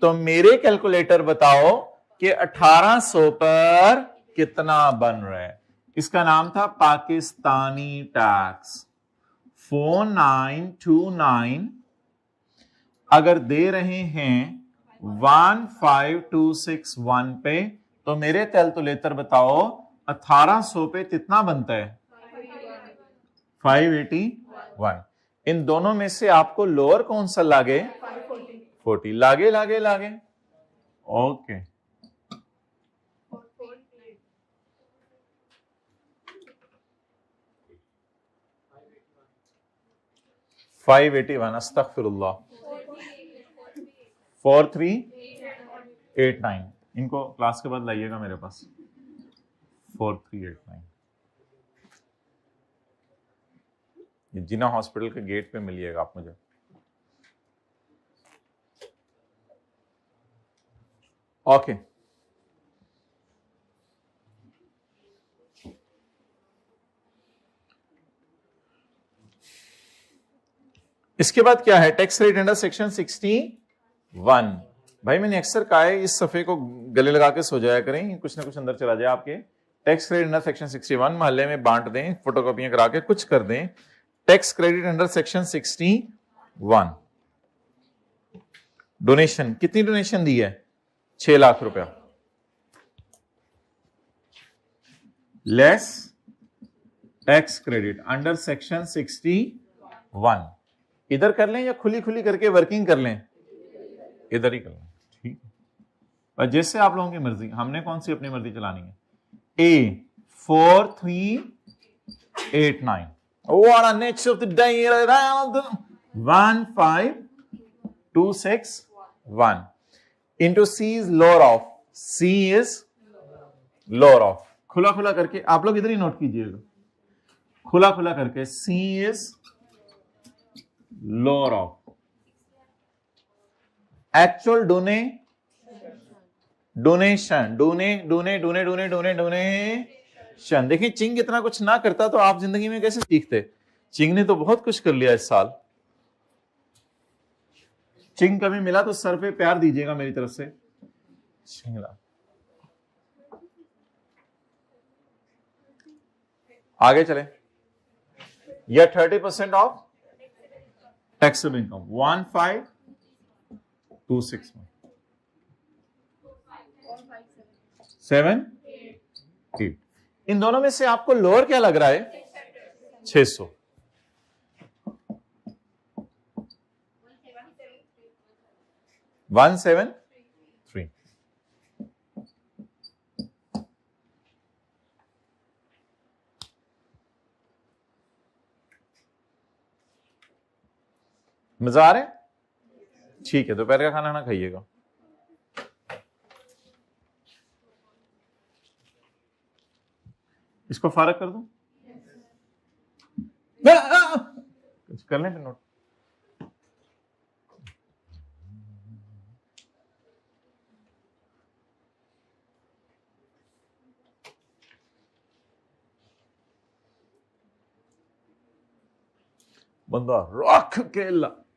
तो मेरे कैलकुलेटर बताओ कि 1800 पर कितना बन रहा है। इसका नाम था पाकिस्तानी टैक्स। 4929 अगर दे रहे हैं 15261 पे, तो मेरे कैलकुलेटर बताओ 1800 पे कितना बनता है? 581। इन दोनों में से आपको लोअर कौन सा लागे? 40। लागे लागे लागे, ओके। $581, अस्तगफिरुल्लाह। 4389। इनको क्लास के बाद लाइएगा मेरे पास। 4389 ये जिना हॉस्पिटल के गेट पे मिलिएगा आप मुझे। ओके, इसके बाद क्या है? Tax rate under section 61। भाई मैंने अक्सर कहा है इस सफे को गले लगा के सो जाया करें, कुछ ना कुछ अंदर चला जाए आपके। टैक्स क्रेडिट अंडर सेक्शन 61 मोहल्ले में बांट दें, फोटोकॉपियां करा के कुछ कर दें। Tax credit under section 61। Donation, कितनी डोनेशन दी है? 6 लाख रुपया, less tax credit under section 61। इधर कर लें या खुली खुली करके वर्किंग कर लें? इधर ही कर लें, ठीक है। और जैसे आप लोगों की मर्जी, हमने कौन सी अपनी मर्जी चलानी है? A 4389 What a nature of the day around 15261 into C is lower of, C is lower of। खुला खुला करके आप लोग इधर ही नोट कीजिएगा, खुला खुला करके C is lower of actual donation. Donation. देखिए चिंग इतना कुछ ना करता तो आप जिंदगी में कैसे सीखते? चिंग ने तो बहुत कुछ कर लिया इस साल। चिंग कभी मिला तो सर पे प्यार दीजिएगा मेरी तरफ से। चिंगला आगे चले। यह 30% ऑफ टैक्सेबल इनकम 15261 7 8। इन दोनों में से आपको लोअर क्या लग रहा है? 600। One seven three. मजा आ रहा है? ठीक है, दोपहर का खाना ना खाइएगा। इसको फारग कर दूं? कर लें फिर नोट। बंदा रख के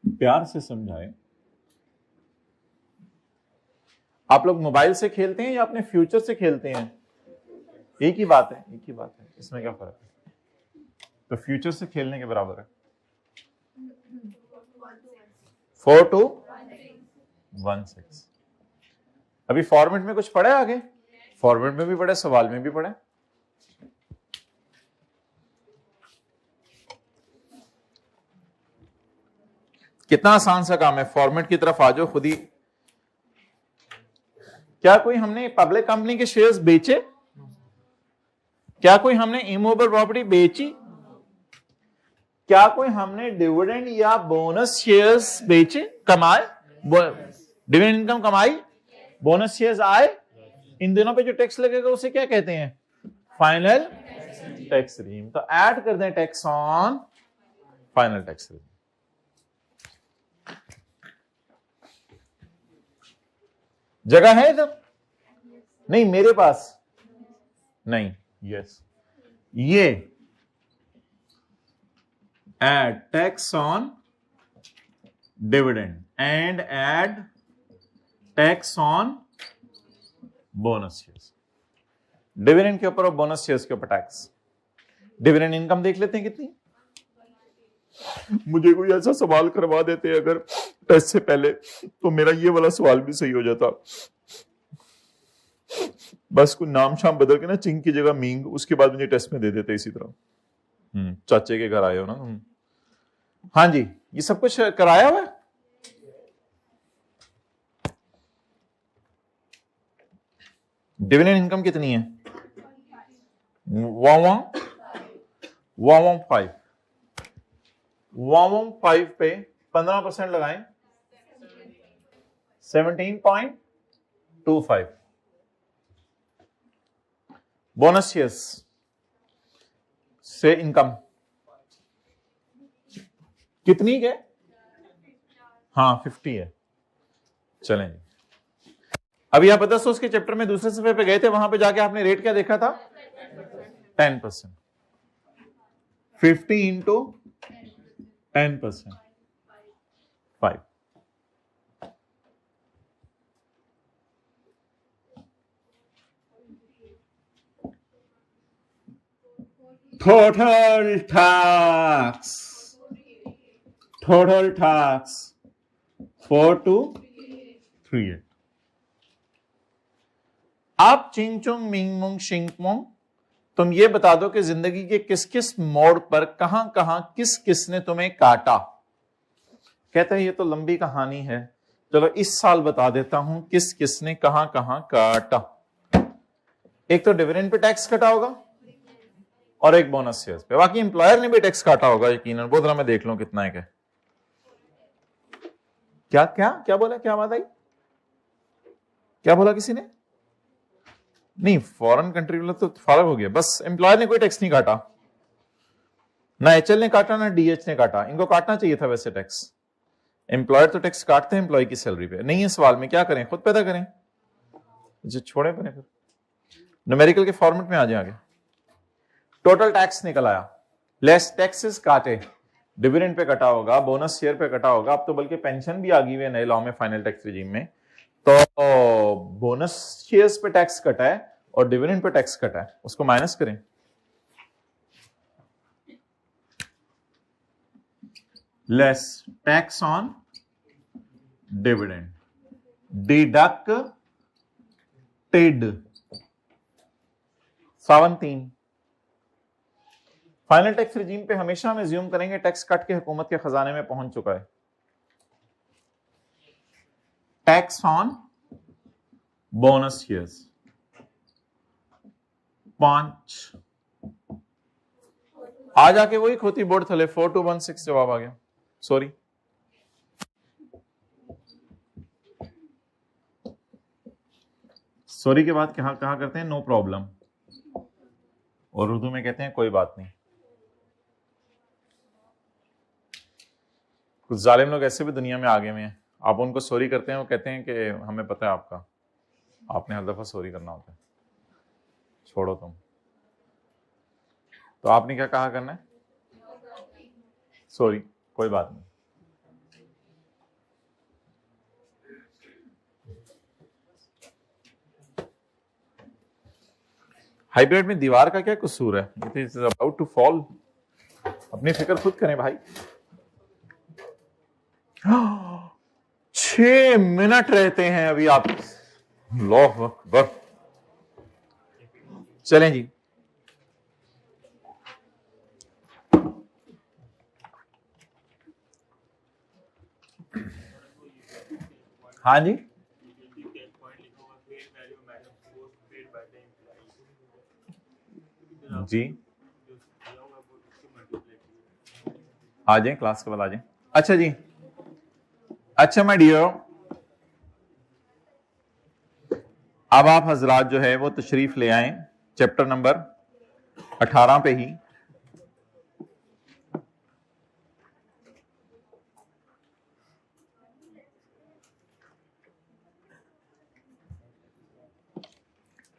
प्यार से समझाए। आप लोग मोबाइल से खेलते हैं या अपने फ्यूचर से खेलते हैं? एक ही बात है, एक ही बात है, इसमें क्या फर्क है? तो फ्यूचर से खेलने के बराबर है। 4216। अभी फॉर्मेट में कुछ पढ़े? आगे फॉर्मेट में भी पढ़े, सवाल में भी पढ़े। कितना आसान सा काम है। फॉर्मेट की तरफ आ जाओ, खुद ही क्या कोई हमने पब्लिक कंपनी के शेयर्स बेचे? क्या कोई हमने इमूवेबल प्रॉपर्टी बेची? क्या कोई हमने डिविडेंड या बोनस शेयर्स बेचे, कमाए, डिविडेंड इनकम कमाई, बोनस शेयर्स आए? इन दिनों पे जो टैक्स लगेगा उसे क्या कहते हैं? Final tax regime. तो ऐड कर दें tax on final tax regime. जगह है इधर? नहीं, मेरे पास नहीं। यस, ये add tax on dividend and add tax on bonus shares। Dividend के ऊपर और बोनस शेयर्स के ऊपर टैक्स। डिविडेंड इनकम देख लेते हैं कितनी। मुझे कोई ऐसा सवाल करवा देते अगर टेस्ट से पहले तो मेरा ये वाला सवाल भी सही हो जाता। बस कोई नाम शाम बदल के ना चिंग की जगह मींग, उसके बाद मुझे टेस्ट में दे देते इसी तरह। चाचे के घर आए हो ना। हाँ जी, ये सब कुछ कराया हुआ है। डिविडेंड इनकम कितनी है? 115 पे 15% लगाएं, 17.25। बोनस शेयर्स से इनकम कितनी है? हाँ 50 है। चलें जी, अभी आप 10 के चैप्टर में दूसरे सफे पे गए थे, वहां पे जाके आपने रेट क्या देखा था? 10%। 50 इंटू 10%, 5। Total tax 4238। आप चिंग चुंग मिंग मुंग शिंग मुंग, तुम ये बता दो कि जिंदगी के किस किस मोड़ पर कहां कहां किस किसने तुम्हें काटा। कहते हैं ये तो लंबी कहानी है, चलो इस साल बता देता हूं किस किसने कहां कहां काटा। एक तो डिविडेंड पे टैक्स कटा होगा और एक बोनस शेयर्स पे। बाकी एम्प्लॉयर ने भी टैक्स काटा होगा यकीनन। वो जरा मैं देख लूं कितना है। क्या क्या क्या बोला? क्या बात आई? क्या बोला किसी ने? नहीं, फॉरेन कंट्री वाला तो फर्क हो गया। बस एम्प्लॉयर ने कोई टैक्स नहीं काटा, ना एचएल ने काटा ना डीएच ने काटा। इनको काटना चाहिए था वैसे टैक्स। एम्प्लॉयर तो टैक्स काटते हैं एम्प्लॉय की सैलरी पे। नहीं है सवाल में, क्या करें? खुद पैदा करें। जो छोड़े बने फिर न्यूमेरिकल के फॉर्मेट में आ जाए आगे। टोटल टैक्स निकल आया, लेस टैक्सेस काटे। डिविडेंड पे कटा होगा, बोनस शेयर पे कटा होगा, अब तो बल्कि पेंशन भी आ गई है नए लॉ में, फाइनल टैक्स रिजीम में। तो बोनस शेयर्स पे टैक्स कटा है और डिविडेंड पे टैक्स कटा है, उसको माइनस करें। Less tax on dividend deducted 73। Final tax regime पे हमेशा हम एज्यूम करेंगे टैक्स कट के हुकूमत के खजाने में पहुंच चुका है। Tax on bonus shares 5। आ जाके वही खोती बोर्ड थले 4216 जवाब आ गया। सॉरी, सॉरी के बाद कहा करते हैं नो प्रॉब्लम, और उर्दू में कहते हैं कोई बात नहीं। कुछ जालिम लोग ऐसे भी दुनिया में आगे में हैं, आप उनको सॉरी करते हैं, वो कहते हैं कि हमें पता है आपका, आपने हर दफा सॉरी करना होता है, छोड़ो तुम। तो आपने क्या कहा करना है? सॉरी, कोई बात नहीं। हाइब्रिड में दीवार का क्या कसूर है? It is about to fall. अपनी फिक्र खुद करें भाई। 6 मिनट रहते हैं अभी आप। अल्लाहु अकबर। चलें जी, हाँ जी। जी आ जाए, क्लास के बाद आ जाए। अच्छा जी, अच्छा माय डियर, अब आप हजरात जो है वो तशरीफ ले आए चैप्टर नंबर 18 पे ही।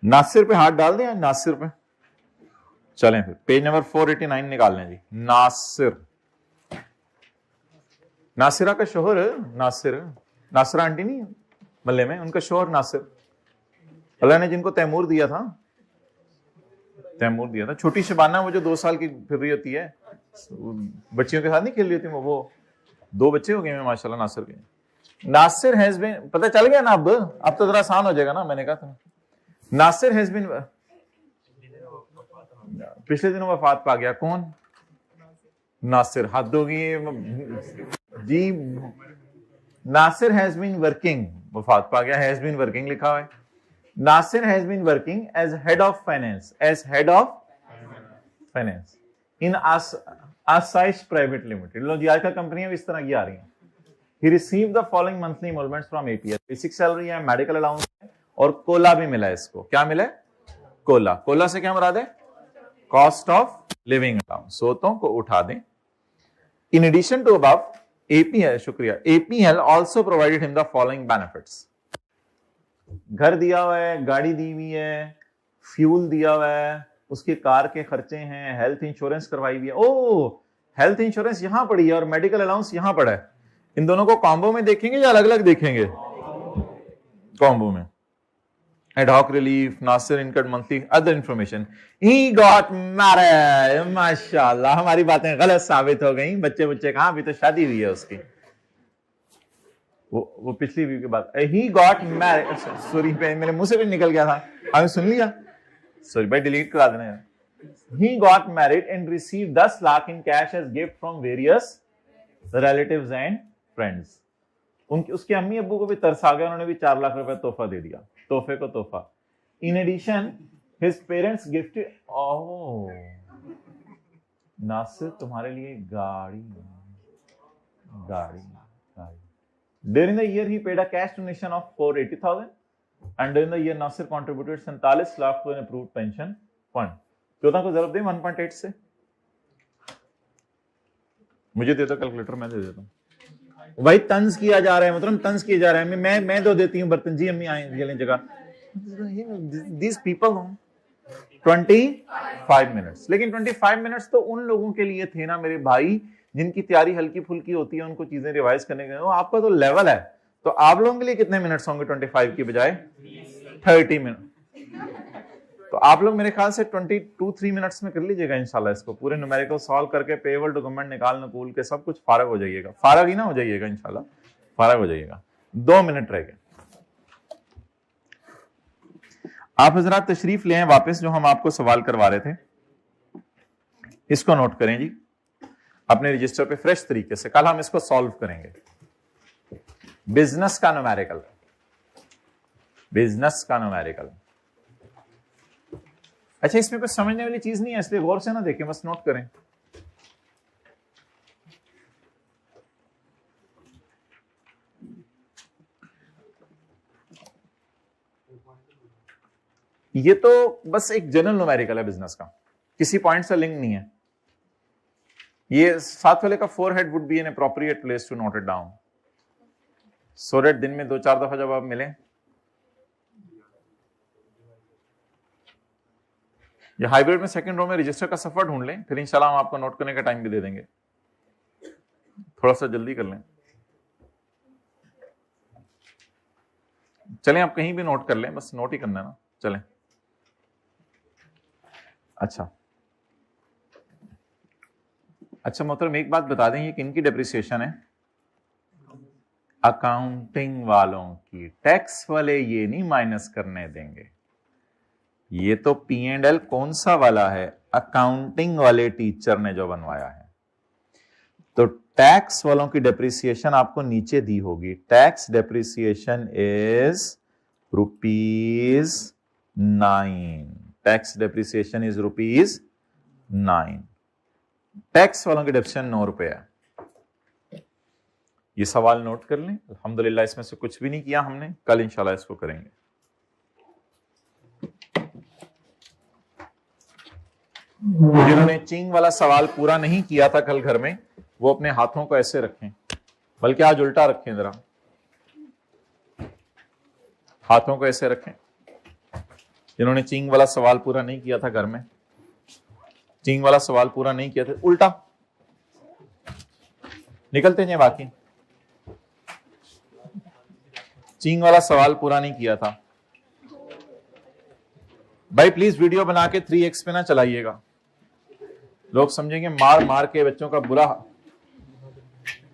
नासिर पे हाथ डाल दें, नासिर पे चलें फिर पेज नंबर 489 निकाल लें जी। नासिर, नासिरा का शोहर नासिरा आंटी नहीं मल्ले में, उनका शोहर नासिर, अल्लाह ने जिनको तैमूर दिया था, छोटी शबाना वो जो 2 साल की फिर रही होती है, बच्चियों के साथ नहीं खेल रही होती वो 2 बच्चे हो गए हैं माशाल्लाह नासिर के। नासिर हैज बीन, पता चल गया ना, अब तो जरा आसान हो जाएगा ना, मैंने कहा था नासिर हैज बीन, पिछले दिनों वफात पा गया। कौन? नासिर। हद होगी जी, नासिर हैज बीन वर्किंग, वफात पा गया, हैज बीन वर्किंग लिखा हुआ है। Nasir has been working as head of finance, in Aasaish private limited. लो जी, आजकल कंपनियां भी इस तरह की आ रही हैं। He received the following monthly involvements from APL, basic salary है, मेडिकल अलाउंस है, और कोला भी मिला है इसको। क्या मिला है? कोला से क्या मुराद है? कॉस्ट ऑफ लिविंग अलाउंस, सोतों को उठा दें। In addition to above, APL, शुक्रिया, APL also provided him the following benefits. घर दिया हुआ है, गाड़ी दी हुई है, फ्यूल दिया हुआ है, उसके कार के खर्चे हैं, हेल्थ इंश्योरेंस करवाई हुई है। ओ, हेल्थ इंश्योरेंस यहां पड़ी है और मेडिकल अलाउंस यहां पड़ा है। इन दोनों को कॉम्बो में देखेंगे या अलग अलग देखेंगे? कॉम्बो में। Ad hoc relief, Nasir income monthly, other information. He got married, माशाल्लाह, हमारी बातें गलत साबित हो गई। बच्चे कहां, अभी तो शादी हुई है उसकी। वो पिछली वीडियो के बाद, ही गॉट मैरिड, सॉरी मेरे मुंह से भी निकल गया था, आपने सुन लिया, सॉरी भाई, डिलीट करा देना यार। He got married and received 10 lakh in cash as gift from various relatives and friends. उसके अम्मी अब्बू को भी तरस आ गया, उन्होंने भी 4 लाख रुपए तोहफा दे दिया, तोहफे को तोहफा। In addition, his parents gifted, oh, Nasir तुम्हारे लिए गाड़ी। During the year he paid a cash donation of 480,000 and during the year Nasir contributed 47 lakh to an approved pension fund। 14 को जरूर दे 1.8 से, मुझे दे दो कैलकुलेटर, मैं दे देता हूं भाई। तंज किया जा रहा है, मतलब तंज किया जा रहा है। मैं दो देती हूँ बर्तन जी, अम्मी आए ये जगह। These people 25 मिनट्स, लेकिन 25 मिनट्स तो उन लोगों के लिए थे ना मेरे भाई जिनकी तैयारी हल्की फुल्की होती है, उनको चीजें रिवाइज करने के। आपका तो लेवल है, तो आप लोगों के लिए कितने मिनट्स होंगे 25 की बजाय? 30 मिनट। तो आप लोग मेरे ख्याल से 22-3 मिनट्स में कर लीजिएगा इंशाल्लाह इसको, पूरे न्यूमेरिकल सॉल्व करके पेबल टू गवर्नमेंट निकाल नकूल के सब कुछ फारग हो जाइएगा। फारग ही ना हो जाइएगा इंशाल्लाह, फारग हो जाइएगा। 2 मिनट रह गए। आप हजरात तशरीफ ले आए वापस, जो हम आपको सवाल करवा रहे थे इसको नोट करें जी अपने रजिस्टर पे फ्रेश तरीके से। कल हम इसको सॉल्व करेंगे। बिजनेस का न्यूमेरिकल, अच्छा इसमें कुछ समझने वाली चीज नहीं है, इसलिए गौर से ना देखें, बस नोट करें। ये तो बस एक जनरल न्यूमेरिकल है बिजनेस का, किसी पॉइंट से लिंक नहीं है। ये साथ वाले का forehead would be an appropriate place to note it down, so that दिन में 2-4 दफा जब आप मिलें, या हाइब्रिड में सेकंड रो में रजिस्टर का सफर ढूंढ लें, फिर इंशाल्लाह हम आपको नोट करने का टाइम भी दे देंगे। थोड़ा सा जल्दी कर लें, चलें आप कहीं भी नोट कर लें, बस नोट ही करना है ना, चलें। अच्छा मोहतरम एक बात बता दें, ये किनकी डेप्रिसिएशन है? अकाउंटिंग वालों की। टैक्स वाले ये नहीं माइनस करने देंगे। ये तो P&L कौन सा वाला है? अकाउंटिंग वाले टीचर ने जो बनवाया है। तो टैक्स वालों की डेप्रिसिएशन आपको नीचे दी होगी। Tax depreciation is ₹9। Tax depreciation is ₹9। 9। Tax वालों की डिडक्शन 9 रुपए है। ये सवाल नोट कर लें। अल्हम्दुलिल्लाह इसमें से कुछ भी नहीं किया हमने, कल इंशाल्लाह इसको करेंगे। जिन्होंने चिंग वाला सवाल पूरा नहीं किया था कल घर में, वो अपने हाथों को ऐसे रखें, बल्कि आज उल्टा रखें, जरा हाथों को ऐसे रखें। जिन्होंने चिंग वाला सवाल पूरा नहीं किया था घर में, चिंग वाला सवाल पूरा नहीं किया था, उल्टा निकलते हैं बाकी। चिंग वाला सवाल पूरा नहीं किया था भाई, प्लीज वीडियो बना के 3x पे ना चलाइएगा, लोग समझेंगे मार मार के बच्चों का बुरा।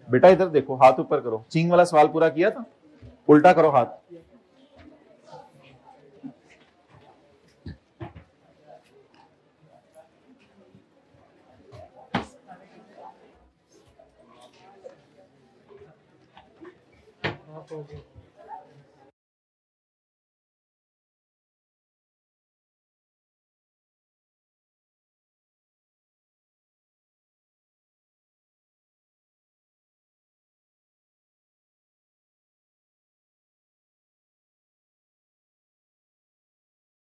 बेटा इधर देखो, हाथ ऊपर करो। चिंग वाला सवाल पूरा किया था, उल्टा करो हाथ।